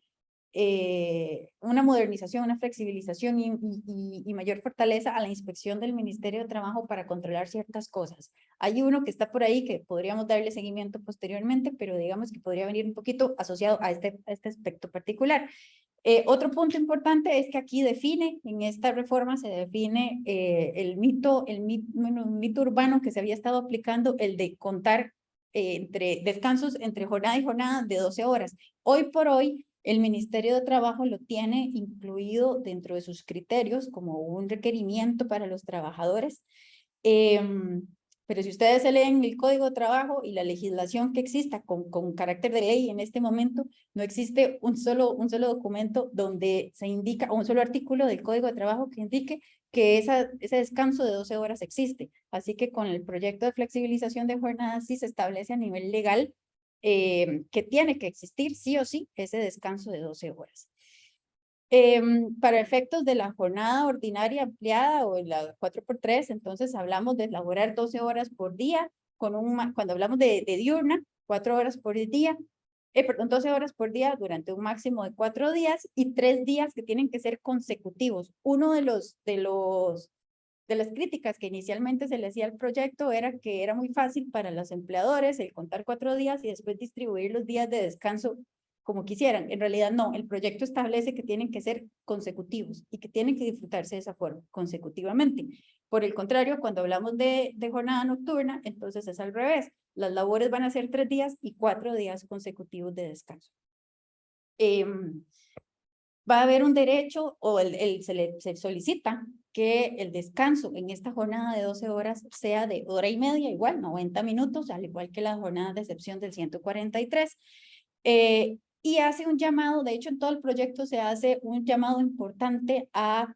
una modernización, una flexibilización y mayor fortaleza a la inspección del Ministerio de Trabajo para controlar ciertas cosas. Hay uno que está por ahí que podríamos darle seguimiento posteriormente, pero digamos que podría venir un poquito asociado a este aspecto particular. Otro punto importante es que aquí en esta reforma se define el mito urbano que se había estado aplicando, el de contar entre descansos entre jornada y jornada de 12 horas. Hoy por hoy, el Ministerio de Trabajo lo tiene incluido dentro de sus criterios como un requerimiento para los trabajadores. Pero si ustedes se leen el Código de Trabajo y la legislación que exista con carácter de ley en este momento, no existe un solo documento donde se indica, o un solo artículo del Código de Trabajo que indique que ese descanso de 12 horas existe. Así que con el proyecto de flexibilización de jornadas sí se establece a nivel legal que tiene que existir sí o sí ese descanso de 12 horas. Para efectos de la jornada ordinaria ampliada o la 4x3, entonces hablamos de laborar 12 horas por día, cuando hablamos de diurna, 4 horas por día, perdón, 12 horas por día durante un máximo de 4 días y 3 días que tienen que ser consecutivos. Uno de las críticas que inicialmente se le hacía al proyecto era que era muy fácil para los empleadores el contar 4 días y después distribuir los días de descanso como quisieran. En realidad no, el proyecto establece que tienen que ser consecutivos y que tienen que disfrutarse de esa forma, consecutivamente. Por el contrario, cuando hablamos de jornada nocturna, entonces es al revés. Las labores van a ser 3 días y 4 días consecutivos de descanso. Va a haber un derecho o se solicita que el descanso en esta jornada de 12 horas sea de 1:30, igual, 90 minutos, al igual que la jornada de excepción del 143. Y hace un llamado, de hecho en todo el proyecto se hace un llamado importante a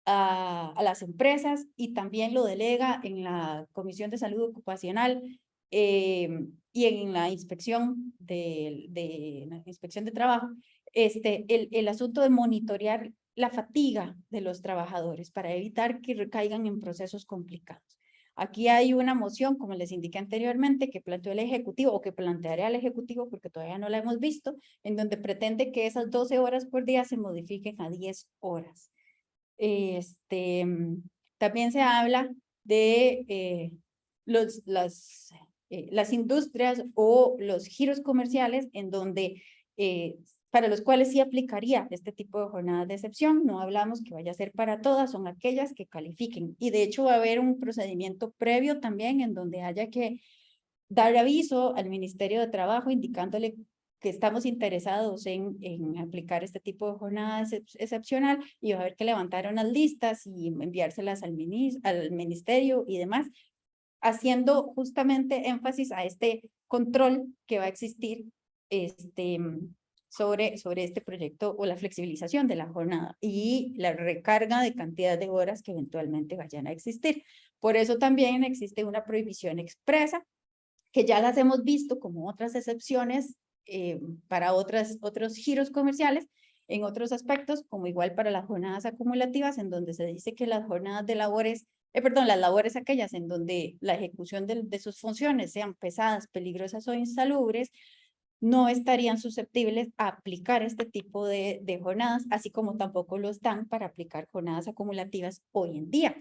las empresas y también lo delega en la Comisión de Salud Ocupacional y en la inspección la inspección de trabajo, el asunto de monitorear la fatiga de los trabajadores para evitar que recaigan en procesos complicados. Aquí hay una moción, como les indiqué anteriormente, que planteó el Ejecutivo o que planteará el Ejecutivo porque todavía no la hemos visto, en donde pretende que esas 12 horas por día se modifiquen a 10 horas. También se habla de las industrias o los giros comerciales en donde para los cuales sí aplicaría este tipo de jornadas de excepción. No hablamos que vaya a ser para todas, son aquellas que califiquen. Y de hecho va a haber un procedimiento previo también en donde haya que dar aviso al Ministerio de Trabajo indicándole que estamos interesados en aplicar este tipo de jornada excepcional y va a haber que levantar unas listas y enviárselas al ministerio y demás, haciendo justamente énfasis a este control que va a existir sobre este proyecto o la flexibilización de la jornada y la recarga de cantidad de horas que eventualmente vayan a existir. Por eso también existe una prohibición expresa que ya las hemos visto como otras excepciones para otros giros comerciales en otros aspectos, como igual para las jornadas acumulativas, en donde se dice que las jornadas de labores, las labores aquellas en donde la ejecución de sus funciones sean pesadas, peligrosas o insalubres, no estarían susceptibles a aplicar este tipo de jornadas, así como tampoco lo están para aplicar jornadas acumulativas hoy en día.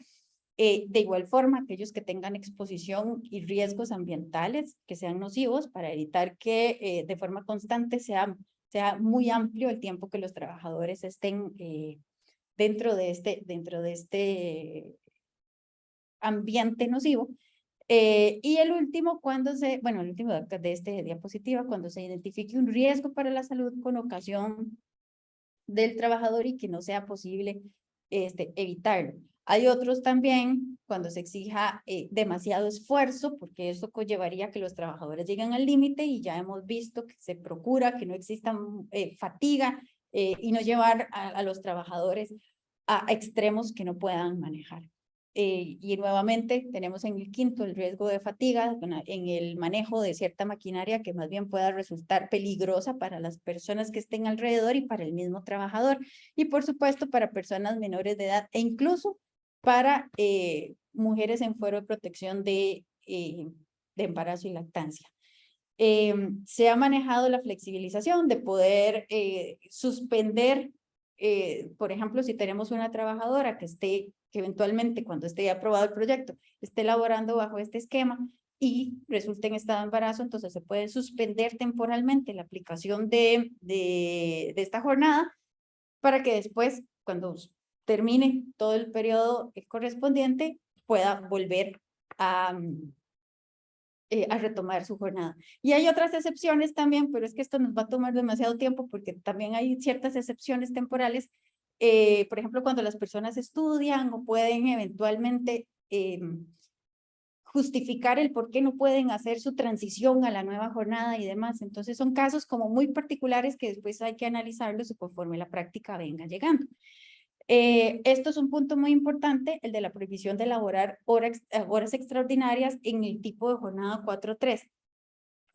De igual forma, aquellos que tengan exposición y riesgos ambientales que sean nocivos para evitar que de forma constante sea muy amplio el tiempo que los trabajadores estén dentro de este ambiente nocivo. Y el último, el último de esta diapositiva, cuando se identifique un riesgo para la salud con ocasión del trabajador y que no sea posible evitarlo. Hay otros también cuando se exija demasiado esfuerzo, porque eso conllevaría que los trabajadores lleguen al límite y ya hemos visto que se procura que no exista fatiga y no llevar a los trabajadores a extremos que no puedan manejar. Y nuevamente tenemos en el quinto el riesgo de fatiga en el manejo de cierta maquinaria que más bien pueda resultar peligrosa para las personas que estén alrededor y para el mismo trabajador. Y por supuesto para personas menores de edad e incluso para mujeres en fuero de protección de embarazo y lactancia. Se ha manejado la flexibilización de poder suspender, por ejemplo, si tenemos una trabajadora que eventualmente cuando esté aprobado el proyecto, esté laborando bajo este esquema y resulte en estado de embarazo, entonces se puede suspender temporalmente la aplicación de esta jornada para que después, cuando termine todo el periodo correspondiente, pueda volver a retomar su jornada. Y hay otras excepciones también, pero es que esto nos va a tomar demasiado tiempo porque también hay ciertas excepciones temporales, por ejemplo, cuando las personas estudian o pueden eventualmente justificar el por qué no pueden hacer su transición a la nueva jornada y demás. Entonces son casos como muy particulares que después hay que analizarlos conforme la práctica venga llegando. Esto es un punto muy importante, el de la prohibición de elaborar horas extraordinarias en el tipo de jornada 4-3.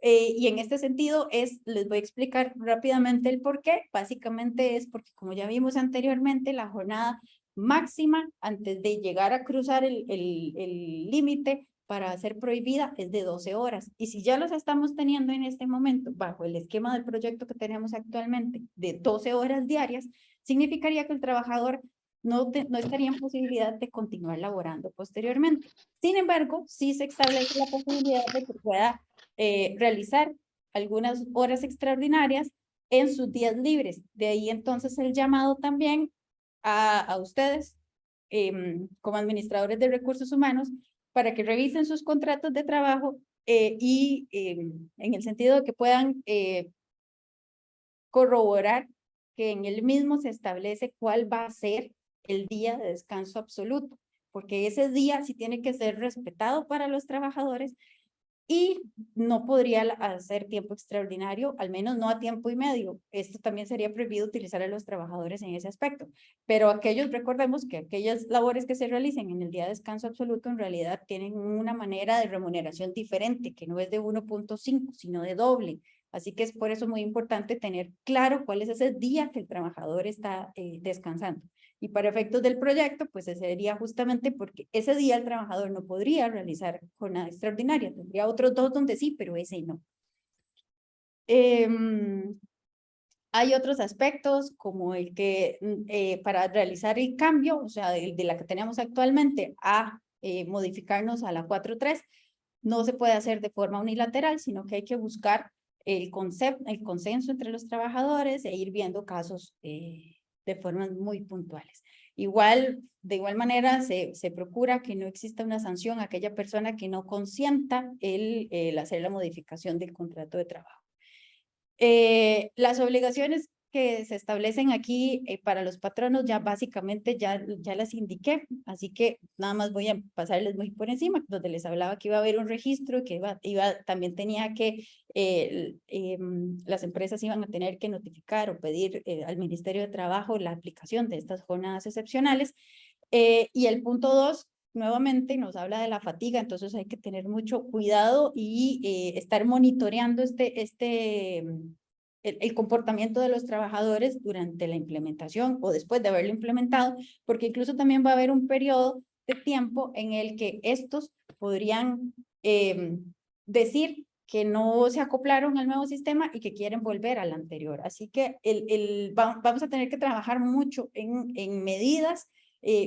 Y en este sentido les voy a explicar rápidamente el por qué. Básicamente es porque, como ya vimos anteriormente, la jornada máxima antes de llegar a cruzar el límite para ser prohibida es de 12 horas. Y si ya los estamos teniendo en este momento, bajo el esquema del proyecto que tenemos actualmente, de 12 horas diarias, significaría que el trabajador no estaría en posibilidad de continuar laborando posteriormente. Sin embargo, sí se establece la posibilidad de que pueda realizar algunas horas extraordinarias en sus días libres. De ahí entonces el llamado también a ustedes como administradores de recursos humanos para que revisen sus contratos de trabajo y en el sentido de que puedan corroborar que en el mismo se establece cuál va a ser el día de descanso absoluto, porque ese día sí tiene que ser respetado para los trabajadores y no podría hacer tiempo extraordinario, al menos no a tiempo y medio. Esto también sería prohibido utilizar a los trabajadores en ese aspecto. Pero recordemos que aquellas labores que se realicen en el día de descanso absoluto en realidad tienen una manera de remuneración diferente, que no es de 1.5, sino de doble. Así que es por eso muy importante tener claro cuál es ese día que el trabajador está descansando. Y para efectos del proyecto, pues ese sería justamente porque ese día el trabajador no podría realizar jornada extraordinaria. Tendría otros dos donde sí, pero ese no. Hay otros aspectos como el que para realizar el cambio, o sea, de la que tenemos actualmente a modificarnos a la 4.3, no se puede hacer de forma unilateral, sino que hay que buscar el consenso entre los trabajadores e ir viendo casos de formas muy puntuales. De igual manera, se procura que no exista una sanción a aquella persona que no consienta el hacer la modificación del contrato de trabajo. Las obligaciones que se establecen aquí para los patronos ya básicamente ya las indiqué, así que nada más voy a pasarles muy por encima, donde les hablaba que iba a haber un registro, que también tenía que, las empresas iban a tener que notificar o pedir al Ministerio de Trabajo la aplicación de estas jornadas excepcionales, y el punto 2 nuevamente nos habla de la fatiga, entonces hay que tener mucho cuidado y estar monitoreando el comportamiento de los trabajadores durante la implementación o después de haberlo implementado, porque incluso también va a haber un periodo de tiempo en el que estos podrían decir que no se acoplaron al nuevo sistema y que quieren volver al anterior. Así que vamos a tener que trabajar mucho en medidas,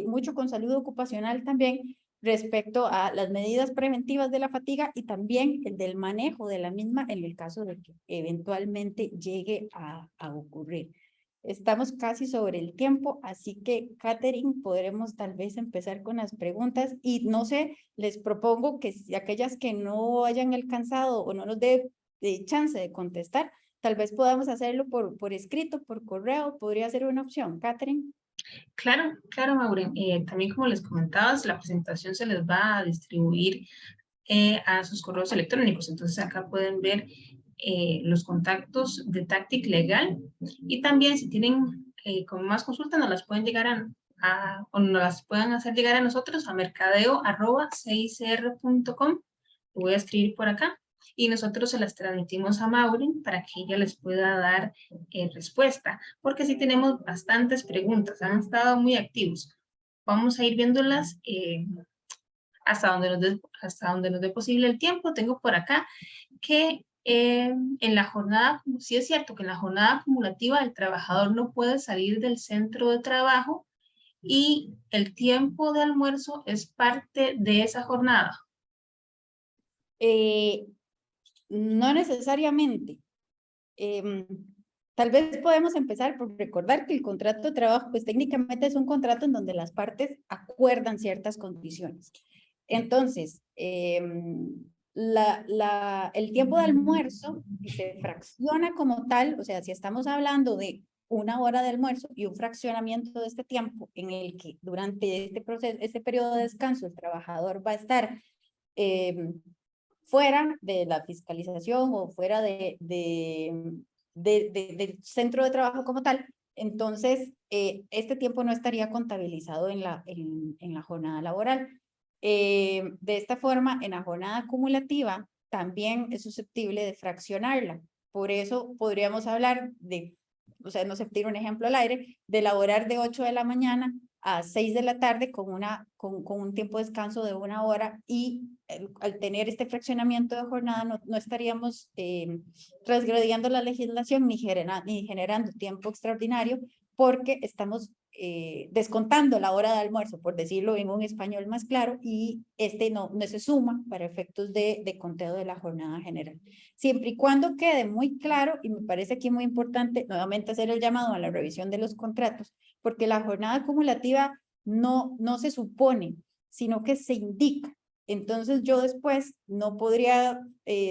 mucho con salud ocupacional también, respecto a las medidas preventivas de la fatiga y también el del manejo de la misma en el caso de que eventualmente llegue a ocurrir. Estamos casi sobre el tiempo, así que, Catherine, podremos tal vez empezar con las preguntas y no sé, les propongo que si aquellas que no hayan alcanzado o no nos dé chance de contestar, tal vez podamos hacerlo por escrito, por correo, podría ser una opción. Catherine.
Claro, claro, Maureen. También como les comentabas, la presentación se les va a distribuir a sus correos electrónicos. Entonces acá pueden ver los contactos de Tactic Legal y también si tienen con más consultas nos las pueden llegar o nos las pueden hacer llegar a nosotros a mercadeo@6cr.com. Lo voy a escribir por acá y nosotros se las transmitimos a Maureen para que ella les pueda dar respuesta, porque sí tenemos bastantes preguntas, han estado muy activos. Vamos a ir viéndolas hasta donde nos dé posible el tiempo. Tengo por acá que en la jornada, sí es cierto que en la jornada acumulativa el trabajador no puede salir del centro de trabajo y el tiempo de almuerzo es parte de esa jornada.
No necesariamente. Tal vez podemos empezar por recordar que el contrato de trabajo, pues técnicamente es un contrato en donde las partes acuerdan ciertas condiciones. Entonces, el tiempo de almuerzo se fracciona como tal, o sea, si estamos hablando de una hora de almuerzo y un fraccionamiento de este tiempo en el que durante este periodo de descanso el trabajador va a estar fuera de la fiscalización o fuera del centro de trabajo como tal, entonces este tiempo no estaría contabilizado en la jornada laboral. De esta forma, en la jornada acumulativa también es susceptible de fraccionarla. Por eso podríamos hablar de, o sea, no sé, tiro un ejemplo al aire, de laborar de 8 de la mañana a 6 de la tarde con un tiempo de descanso de 1 hora y al tener este fraccionamiento de jornada no estaríamos transgrediendo la legislación ni generando tiempo extraordinario porque estamos descontando la hora de almuerzo, por decirlo en un español más claro, y no se suma para efectos de conteo de la jornada general. Siempre y cuando quede muy claro, y me parece aquí muy importante nuevamente hacer el llamado a la revisión de los contratos, porque la jornada acumulativa no se supone, sino que se indica. Entonces yo después no podría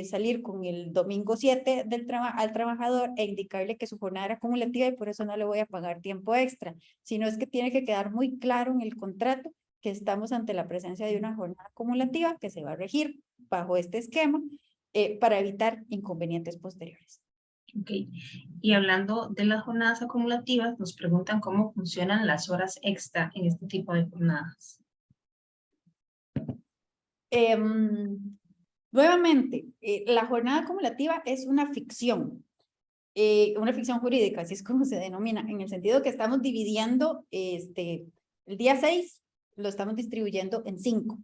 salir con el domingo 7 al trabajador e indicarle que su jornada era acumulativa y por eso no le voy a pagar tiempo extra, sino es que tiene que quedar muy claro en el contrato que estamos ante la presencia de una jornada acumulativa que se va a regir bajo este esquema para evitar inconvenientes posteriores.
Ok, y hablando de las jornadas acumulativas, nos preguntan cómo funcionan las horas extra en este tipo de jornadas.
Nuevamente, la jornada acumulativa es una ficción jurídica, así es como se denomina, en el sentido que estamos dividiendo el día 6, lo estamos distribuyendo en 5,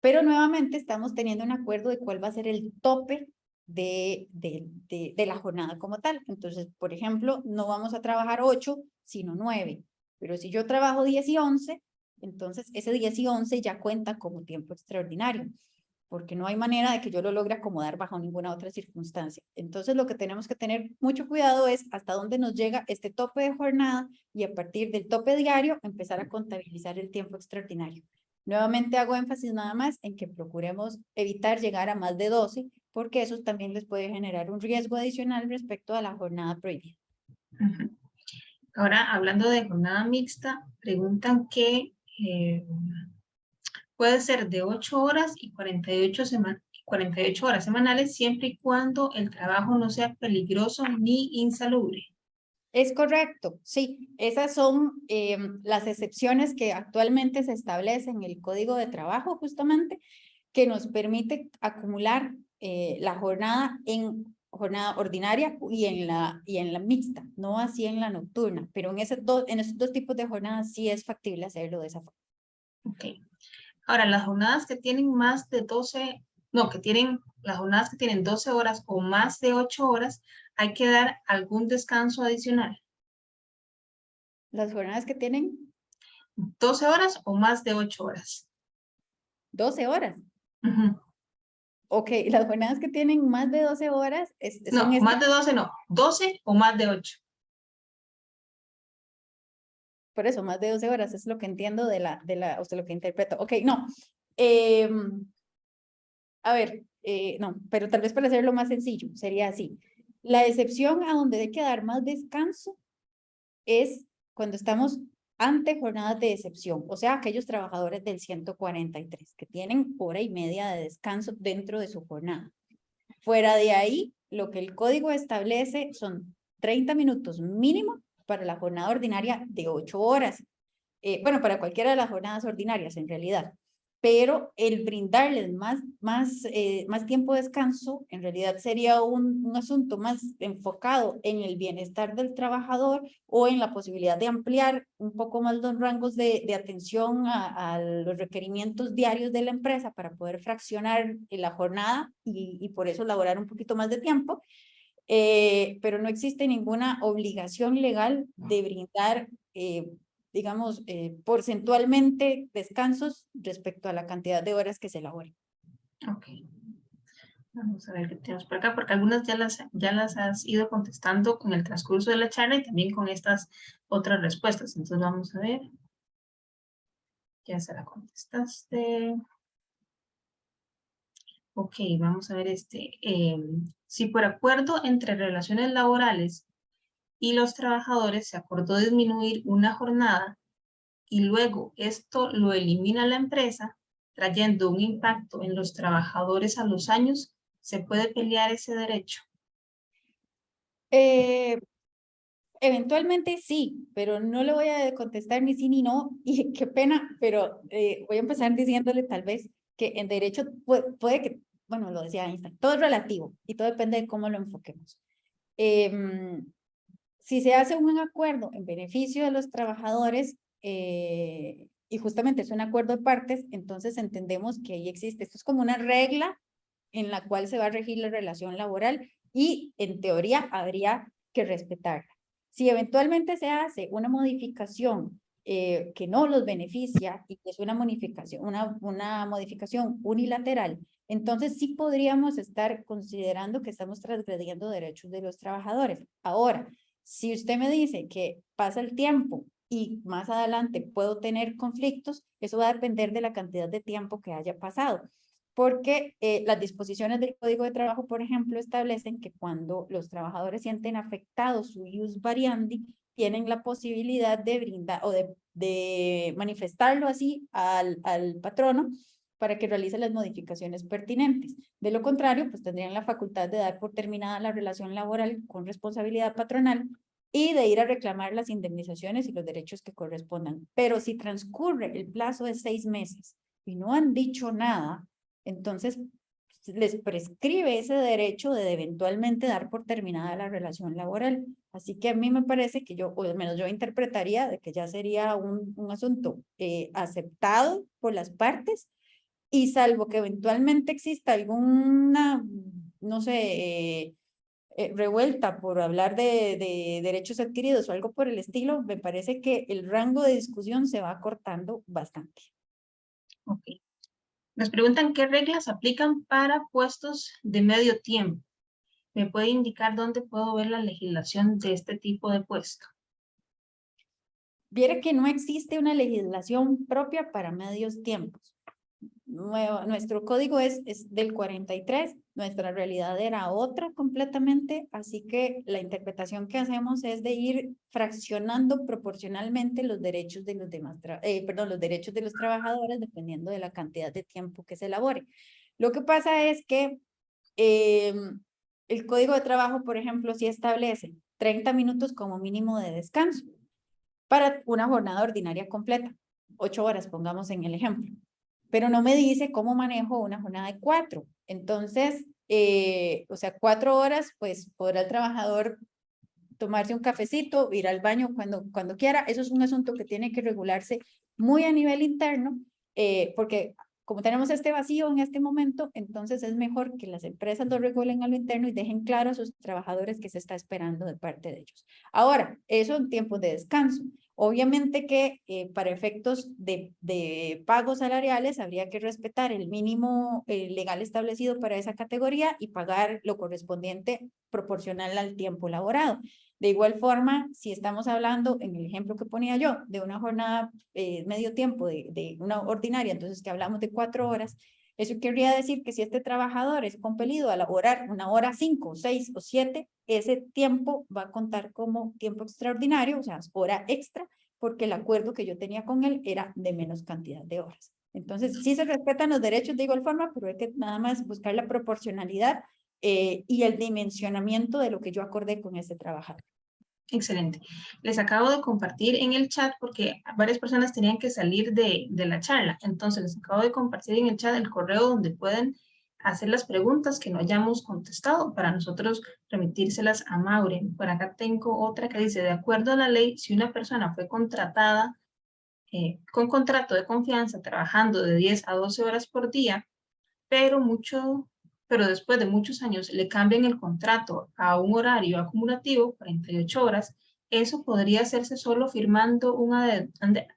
pero nuevamente estamos teniendo un acuerdo de cuál va a ser el tope de la jornada como tal. Entonces, por ejemplo, no vamos a trabajar 8, sino 9, pero si yo trabajo 10 y 11, entonces ese 10 y 11 ya cuenta como tiempo extraordinario, porque no hay manera de que yo lo logre acomodar bajo ninguna otra circunstancia. Entonces, lo que tenemos que tener mucho cuidado es hasta dónde nos llega este tope de jornada y a partir del tope diario empezar a contabilizar el tiempo extraordinario. Nuevamente hago énfasis nada más en que procuremos evitar llegar a más de 12, porque eso también les puede generar un riesgo adicional respecto a la jornada prohibida.
Ahora, hablando de jornada mixta, preguntan que puede ser de 8 horas y 48 horas semanales, siempre y cuando el trabajo no sea peligroso ni insalubre.
Es correcto, sí. Esas son las excepciones que actualmente se establecen en el Código de Trabajo, justamente, que nos permite acumular la jornada en jornada ordinaria y en la mixta, no así en la nocturna, pero en esos dos tipos de jornadas sí es factible hacerlo de esa forma.
Ok. Ahora, las jornadas que tienen más de 12, no, las jornadas que tienen 12 horas o más de 8 horas, hay que dar algún descanso adicional.
Las jornadas que tienen
12 horas o más de 8 horas.
12 horas. Ok, las jornadas que tienen más de 12 horas
No, más de 12 no, 12 o más de 8.
Por eso, más de 12 horas, es lo que entiendo o sea, lo que interpreto. Ok, no. A ver, no, pero tal vez para hacerlo más sencillo, sería así. La excepción a donde hay que dar más descanso es cuando estamos ante jornadas de excepción, o sea, aquellos trabajadores del 143 que tienen hora y media de descanso dentro de su jornada. Fuera de ahí, lo que el código establece son 30 minutos mínimo para la jornada ordinaria de 8 horas. Bueno, para cualquiera de las jornadas ordinarias en realidad, pero el brindarles más tiempo de descanso en realidad sería un asunto más enfocado en el bienestar del trabajador o en la posibilidad de ampliar un poco más los rangos de atención a los requerimientos diarios de la empresa para poder fraccionar la jornada y por eso elaborar un poquito más de tiempo. Pero no existe ninguna obligación legal de brindar digamos, porcentualmente descansos respecto a la cantidad de horas que se elaboren.
Ok. Vamos a ver qué tenemos por acá, porque algunas ya las has ido contestando con el transcurso de la charla y también con estas otras respuestas. Entonces vamos a ver. Ya se la contestaste. Ok, vamos a ver si por acuerdo entre relaciones laborales y los trabajadores se acordó disminuir una jornada y luego esto lo elimina la empresa, trayendo un impacto en los trabajadores a los años, ¿se puede pelear ese derecho?
Eventualmente sí, pero no le voy a contestar ni sí ni no, y qué pena, pero voy a empezar diciéndole tal vez que en derecho puede que, bueno, lo decía Einstein, todo es relativo y todo depende de cómo lo enfoquemos. Si se hace un acuerdo en beneficio de los trabajadores, y justamente es un acuerdo de partes, entonces entendemos que ahí existe, esto es como una regla en la cual se va a regir la relación laboral y en teoría habría que respetarla. Si eventualmente se hace una modificación que no los beneficia y que es una modificación unilateral, entonces sí podríamos estar considerando que estamos transgrediendo derechos de los trabajadores. Ahora, si usted me dice que pasa el tiempo y más adelante puedo tener conflictos, eso va a depender de la cantidad de tiempo que haya pasado. Porque las disposiciones del Código de Trabajo, por ejemplo, establecen que cuando los trabajadores sienten afectado su ius variandi, tienen la posibilidad de brindar o de manifestarlo así al patrono para que realice las modificaciones pertinentes. De lo contrario, pues tendrían la facultad de dar por terminada la relación laboral con responsabilidad patronal y de ir a reclamar las indemnizaciones y los derechos que correspondan. Pero si transcurre el plazo de 6 meses y no han dicho nada, entonces les prescribe ese derecho de eventualmente dar por terminada la relación laboral. Así que a mí me parece que yo, o al menos yo interpretaría de que ya sería un asunto aceptado por las partes, y salvo que eventualmente exista alguna, no sé, revuelta por hablar de derechos adquiridos o algo por el estilo, me parece que el rango de discusión se va acortando bastante.
Ok. Nos preguntan qué reglas aplican para puestos de medio tiempo. ¿Me puede indicar dónde puedo ver la legislación de este tipo de puesto?
Viera que no existe una legislación propia para medios tiempos. Nuestro código es del 43, nuestra realidad era otra completamente, así que la interpretación que hacemos es de ir fraccionando proporcionalmente los derechos de los demás, los derechos de los trabajadores dependiendo de la cantidad de tiempo que se elabore. Lo que pasa es que el Código de Trabajo, por ejemplo, sí establece 30 minutos como mínimo de descanso para una jornada ordinaria completa, 8 horas, pongamos en el ejemplo. Pero no me dice cómo manejo una jornada de 4. Entonces, o sea, 4 horas, pues podrá el trabajador tomarse un cafecito, ir al baño cuando quiera. Eso es un asunto que tiene que regularse muy a nivel interno, porque como tenemos este vacío en este momento, entonces es mejor que las empresas lo regulen a lo interno y dejen claro a sus trabajadores que se está esperando de parte de ellos. Ahora, eso en tiempos de descanso. Obviamente que para efectos de pagos salariales habría que respetar el mínimo legal establecido para esa categoría y pagar lo correspondiente proporcional al tiempo laborado. De igual forma, si estamos hablando, en el ejemplo que ponía yo, de una jornada medio tiempo, de una ordinaria, entonces que hablamos de 4 horas, eso querría decir que si este trabajador es compelido a laborar 1 hora 5, 6 o 7, ese tiempo va a contar como tiempo extraordinario, o sea, hora extra, porque el acuerdo que yo tenía con él era de menos cantidad de horas. Entonces, sí se respetan los derechos de igual forma, pero hay que nada más buscar la proporcionalidad y el dimensionamiento de lo que yo acordé con ese trabajador.
Excelente. Les acabo de compartir en el chat porque varias personas tenían que salir de la charla. Entonces, les acabo de compartir en el chat el correo donde pueden hacer las preguntas que no hayamos contestado para nosotros remitírselas a Maureen. Por acá tengo otra que dice, de acuerdo a la ley, si una persona fue contratada con contrato de confianza trabajando de 10 a 12 horas por día, pero después de muchos años le cambian el contrato a un horario acumulativo, 48 horas, eso podría hacerse solo firmando un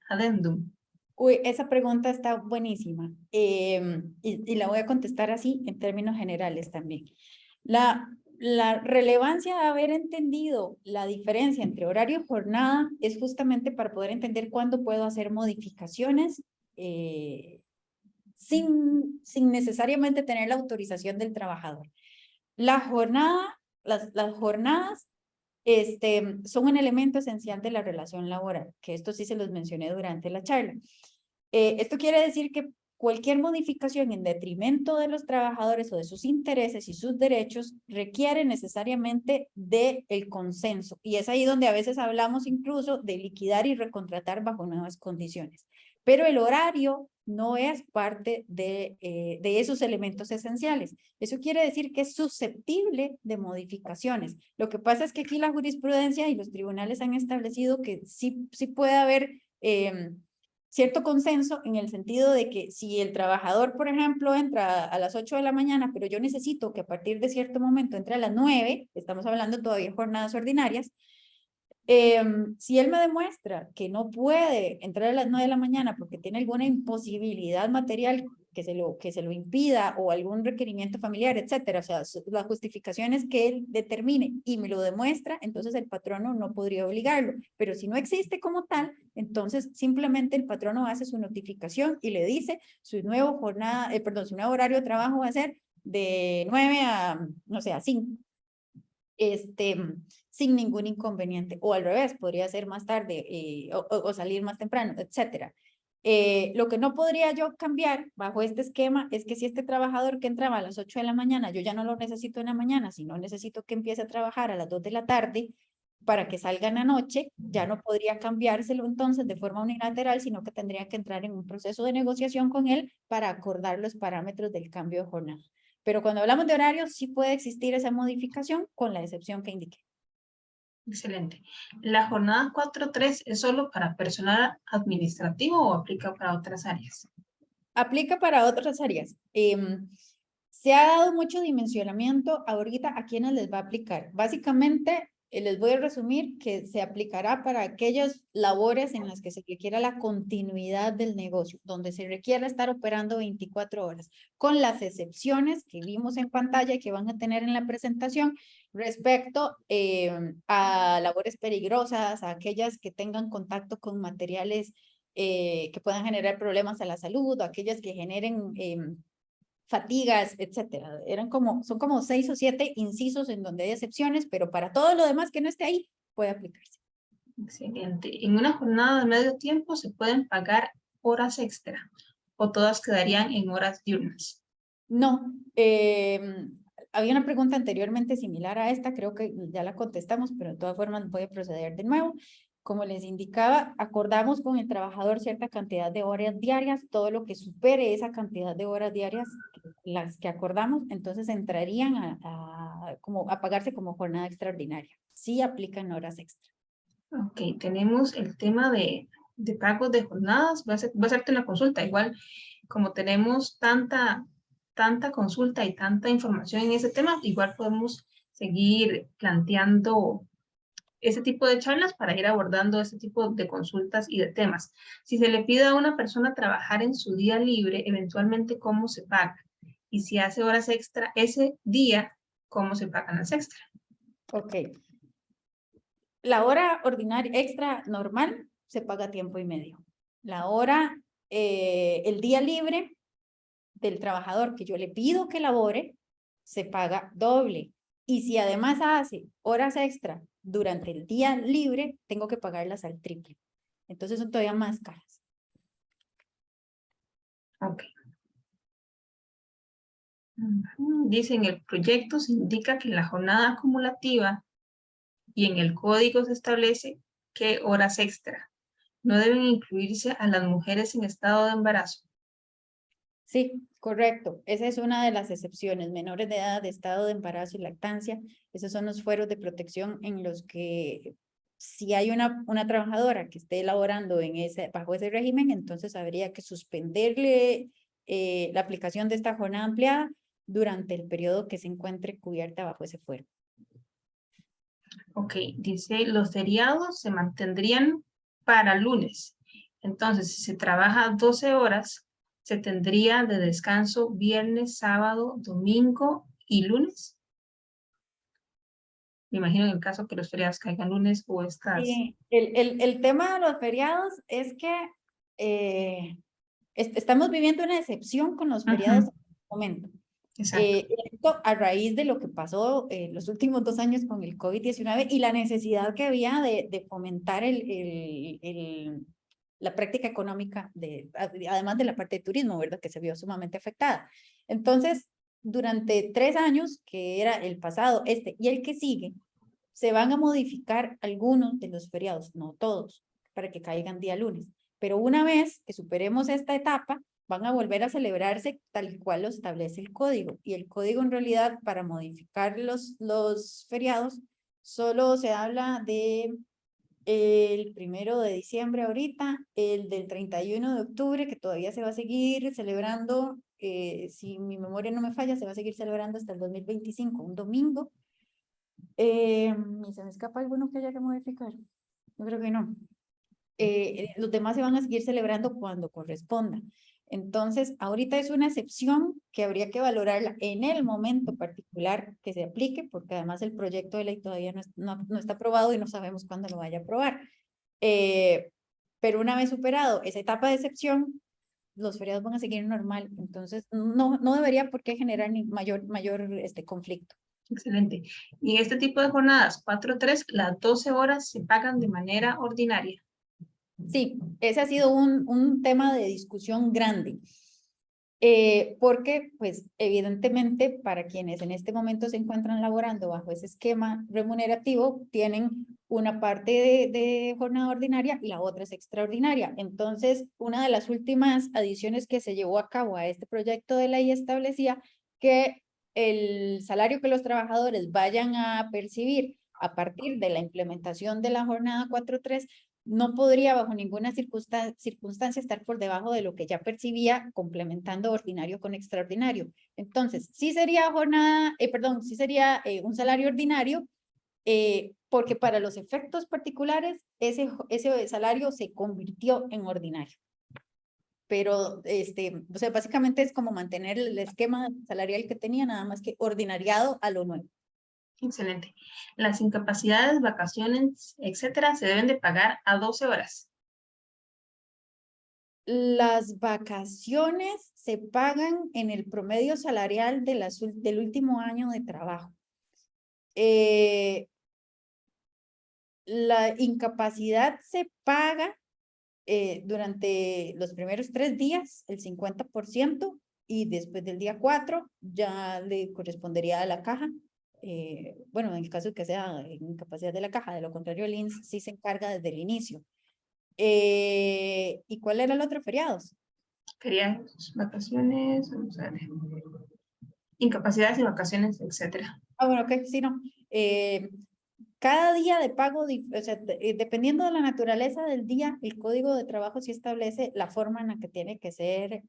adendum.
Uy, esa pregunta está buenísima y la voy a contestar así en términos generales también. La relevancia de haber entendido la diferencia entre horario y jornada es justamente para poder entender cuándo puedo hacer modificaciones sin necesariamente tener la autorización del trabajador. Las jornadas son un elemento esencial de la relación laboral, que esto sí se los mencioné durante la charla. Esto quiere decir que cualquier modificación en detrimento de los trabajadores o de sus intereses y sus derechos requiere necesariamente del consenso. Y es ahí donde a veces hablamos incluso de liquidar y recontratar bajo nuevas condiciones. Pero el horario no es parte de esos elementos esenciales. Eso quiere decir que es susceptible de modificaciones. Lo que pasa es que aquí la jurisprudencia y los tribunales han establecido que sí puede haber cierto consenso en el sentido de que si el trabajador, por ejemplo, entra a las 8 de la mañana, pero yo necesito que a partir de cierto momento entre a las 9, estamos hablando todavía de jornadas ordinarias, si él me demuestra que no puede entrar a las 9 de la mañana porque tiene alguna imposibilidad material que se lo impida o algún requerimiento familiar, etcétera, o sea, las justificaciones que él determine y me lo demuestra, entonces el patrono no podría obligarlo, pero si no existe como tal, entonces simplemente el patrono hace su notificación y le dice su nuevo jornada, su nuevo horario de trabajo va a ser de 9 a, no sé, a 5. Sin ningún inconveniente, o al revés, podría ser más tarde o salir más temprano, etcétera. Lo que no podría yo cambiar bajo este esquema es que si este trabajador que entraba a las 8 de la mañana, yo ya no lo necesito en la mañana, sino necesito que empiece a trabajar a las 2 de la tarde para que salga en la noche, ya no podría cambiárselo entonces de forma unilateral, sino que tendría que entrar en un proceso de negociación con él para acordar los parámetros del cambio de jornada. Pero cuando hablamos de horarios, sí puede existir esa modificación con la excepción que indiqué.
Excelente. ¿La jornada 4.3 es solo para personal administrativo o aplica para otras áreas?
Aplica para otras áreas. Se ha dado mucho dimensionamiento ahorita a quienes les va a aplicar. Básicamente, les voy a resumir que se aplicará para aquellas labores en las que se requiera la continuidad del negocio, donde se requiera estar operando 24 horas, con las excepciones que vimos en pantalla y que van a tener en la presentación respecto a labores peligrosas, a aquellas que tengan contacto con materiales que puedan generar problemas a la salud, o aquellas que generen fatigas, etcétera. Son como 6 o 7 incisos en donde hay excepciones, pero para todo lo demás que no esté ahí, puede aplicarse.
Excelente. En una jornada de medio tiempo se pueden pagar horas extra o todas quedarían en horas diurnas.
No, había una pregunta anteriormente similar a esta, creo que ya la contestamos, pero de todas formas voy a proceder de nuevo. Como les indicaba, acordamos con el trabajador cierta cantidad de horas diarias, todo lo que supere esa cantidad de horas diarias, las que acordamos, entonces entrarían a pagarse como jornada extraordinaria. Sí aplican horas extra.
Ok, tenemos el tema de pagos de jornadas. Voy a hacerte una consulta. Igual, como tenemos tanta consulta y tanta información en ese tema, igual podemos seguir planteando ese tipo de charlas para ir abordando ese tipo de consultas y de temas. Si se le pide a una persona trabajar en su día libre, eventualmente, ¿cómo se paga? Y si hace horas extra ese día, ¿cómo se pagan las extra?
Ok. La hora ordinaria extra normal se paga tiempo y medio. La hora, el día libre del trabajador que yo le pido que labore, se paga doble. Y si además hace horas extra durante el día libre, tengo que pagarlas al triple. Entonces son todavía más caras.
Ok. Dice, en el proyecto se indica que en la jornada acumulativa y en el código se establece que horas extra no deben incluirse a las mujeres en estado de embarazo.
Sí, correcto. Esa es una de las excepciones. Menores de edad, de estado de embarazo y lactancia. Esos son los fueros de protección en los que si hay una trabajadora que esté elaborando bajo ese régimen, entonces habría que suspenderle la aplicación de esta jornada ampliada durante el periodo que se encuentre cubierta bajo ese fuero.
Ok, dice, los feriados se mantendrían para lunes. Entonces, si se trabaja 12 horas, se tendría de descanso viernes, sábado, domingo y lunes. Me imagino en el caso que los feriados caigan lunes o estas.
Sí, el tema de los feriados es que estamos viviendo una excepción con los feriados en este momento.
Exacto.
Esto a raíz de lo que pasó los últimos 2 años con el COVID-19 y la necesidad que había de fomentar la práctica económica, además de la parte de turismo, ¿verdad? Que se vio sumamente afectada. Entonces, durante 3 años, que era el pasado, este y el que sigue, se van a modificar algunos de los feriados, no todos, para que caigan día lunes. Pero una vez que superemos esta etapa, van a volver a celebrarse tal cual lo establece el código. Y el código en realidad para modificar los feriados solo se habla de el 1 de diciembre ahorita, el del 31 de octubre, que todavía se va a seguir celebrando, si mi memoria no me falla, se va a seguir celebrando hasta el 2025, un domingo. ¿Y se me escapa alguno que haya que modificar? Yo creo que no. Los demás se van a seguir celebrando cuando corresponda. Entonces, ahorita es una excepción que habría que valorarla en el momento particular que se aplique, porque además el proyecto de ley todavía no está aprobado y no sabemos cuándo lo vaya a aprobar. Pero una vez superado esa etapa de excepción, los feriados van a seguir normal. Entonces, no debería por qué generar ni mayor conflicto.
Excelente. Y en este tipo de jornadas 4-3, las 12 horas se pagan de manera ordinaria.
Sí, ese ha sido un tema de discusión grande, porque pues evidentemente para quienes en este momento se encuentran laborando bajo ese esquema remunerativo, tienen una parte de jornada ordinaria y la otra es extraordinaria. Entonces, una de las últimas adiciones que se llevó a cabo a este proyecto de ley establecía que el salario que los trabajadores vayan a percibir a partir de la implementación de la jornada 4-3 no podría bajo ninguna circunstancia estar por debajo de lo que ya percibía complementando ordinario con extraordinario. Entonces, sí sería sí sería un salario ordinario, porque para los efectos particulares ese salario se convirtió en ordinario. Pero, o sea, básicamente es como mantener el esquema salarial que tenía, nada más que ordinariado a lo nuevo.
Excelente. Las incapacidades, vacaciones, etcétera, se deben de pagar a 12 horas.
Las vacaciones se pagan en el promedio salarial del último año de trabajo. La incapacidad se paga durante los primeros 3 días, el 50%, y después del día 4 ya le correspondería a la caja. Bueno, en el caso que sea incapacidad de la caja, de lo contrario el INSS sí se encarga desde el inicio. ¿Y cuál era el otro feriados?
Feriados, vacaciones, vamos a ver. Incapacidades y vacaciones, etcétera.
Bueno, ok, sí, no. Cada día de pago, o sea, dependiendo de la naturaleza del día, el código de trabajo sí establece la forma en la que tiene que ser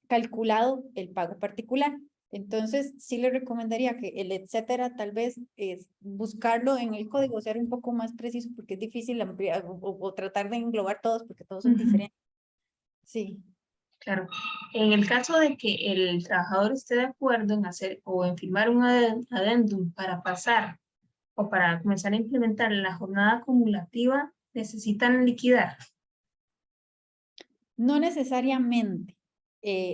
calculado el pago particular. Entonces, sí le recomendaría que el etcétera, tal vez es buscarlo en el código, ser un poco más preciso, porque es difícil ampliar o tratar de englobar todos, porque todos son diferentes. Sí.
Claro. En el caso de que el trabajador esté de acuerdo en hacer o en firmar un adendum para pasar o para comenzar a implementar la jornada acumulativa, necesitan liquidar.
No necesariamente.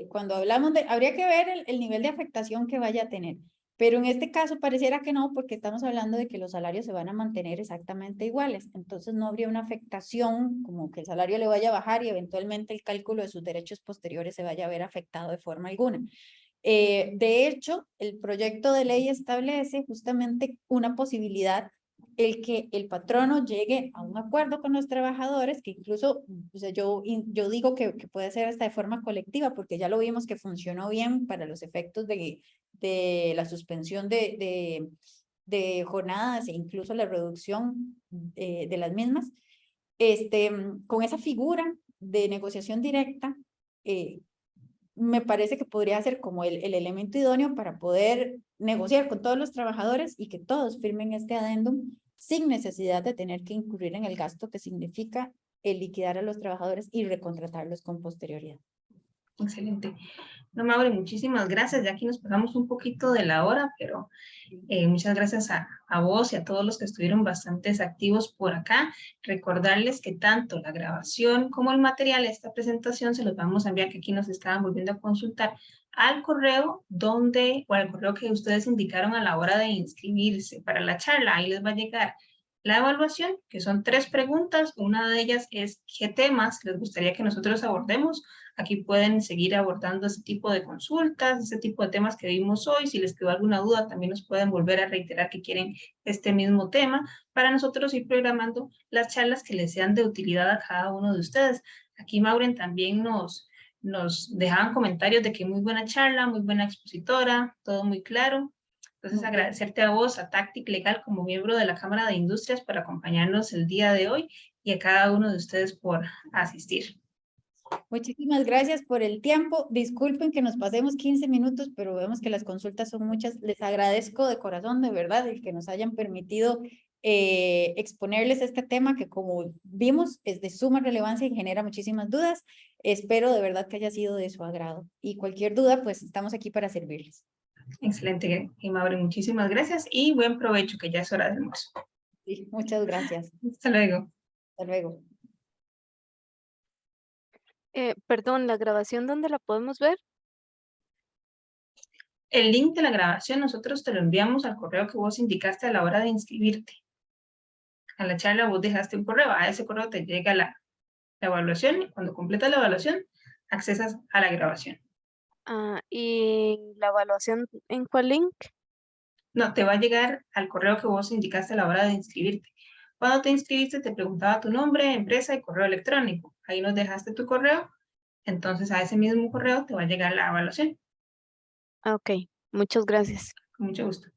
Cuando hablamos habría que ver el nivel de afectación que vaya a tener, pero en este caso pareciera que no, porque estamos hablando de que los salarios se van a mantener exactamente iguales, entonces no habría una afectación como que el salario le vaya a bajar y eventualmente el cálculo de sus derechos posteriores se vaya a ver afectado de forma alguna. De hecho, el proyecto de ley establece justamente una posibilidad, el que el patrono llegue a un acuerdo con los trabajadores, que incluso, o sea, yo digo que puede ser hasta de forma colectiva, porque ya lo vimos que funcionó bien para los efectos de la suspensión de jornadas e incluso la reducción de las mismas. Con esa figura de negociación directa, me parece que podría ser como el elemento idóneo para poder negociar con todos los trabajadores y que todos firmen este adendum sin necesidad de tener que incurrir en el gasto que significa el liquidar a los trabajadores y recontratarlos con posterioridad.
Excelente. No, Maure, muchísimas gracias. Ya aquí nos pasamos un poquito de la hora, pero muchas gracias a vos y a todos los que estuvieron bastante activos por acá. Recordarles que tanto la grabación como el material de esta presentación se los vamos a enviar, que aquí nos estaban volviendo a consultar, al correo o al correo que ustedes indicaron a la hora de inscribirse para la charla. Ahí les va a llegar la evaluación, que son 3 preguntas. Una de ellas es ¿qué temas les gustaría que nosotros abordemos? Aquí pueden seguir abordando ese tipo de consultas, ese tipo de temas que vimos hoy. Si les quedó alguna duda, también nos pueden volver a reiterar que quieren este mismo tema para nosotros ir programando las charlas que les sean de utilidad a cada uno de ustedes. Aquí Maureen también nos dejaban comentarios de que muy buena charla, muy buena expositora, todo muy claro. Entonces, agradecerte a vos, a Tactic Legal, como miembro de la Cámara de Industrias, por acompañarnos el día de hoy y a cada uno de ustedes por asistir.
Muchísimas gracias por el tiempo. Disculpen que nos pasemos 15 minutos, pero vemos que las consultas son muchas. Les agradezco de corazón, de verdad, el que nos hayan permitido exponerles este tema que, como vimos, es de suma relevancia y genera muchísimas dudas. Espero de verdad que haya sido de su agrado. Y cualquier duda, pues estamos aquí para servirles.
Excelente, Maureen. Muchísimas gracias y buen provecho, que ya es hora de almuerzo.
Sí, muchas gracias.
Hasta luego.
Hasta luego.
Perdón, ¿la grabación dónde la podemos ver?
El link de la grabación nosotros te lo enviamos al correo que vos indicaste a la hora de inscribirte. A la charla vos dejaste un correo, a ese correo te llega la evaluación y cuando completas la evaluación accesas a la grabación.
¿Y la evaluación en cuál link?
No, te va a llegar al correo que vos indicaste a la hora de inscribirte. Cuando te inscribiste te preguntaba tu nombre, empresa y correo electrónico. Ahí nos dejaste tu correo, entonces a ese mismo correo te va a llegar la evaluación.
Ok, muchas gracias.
Con mucho gusto.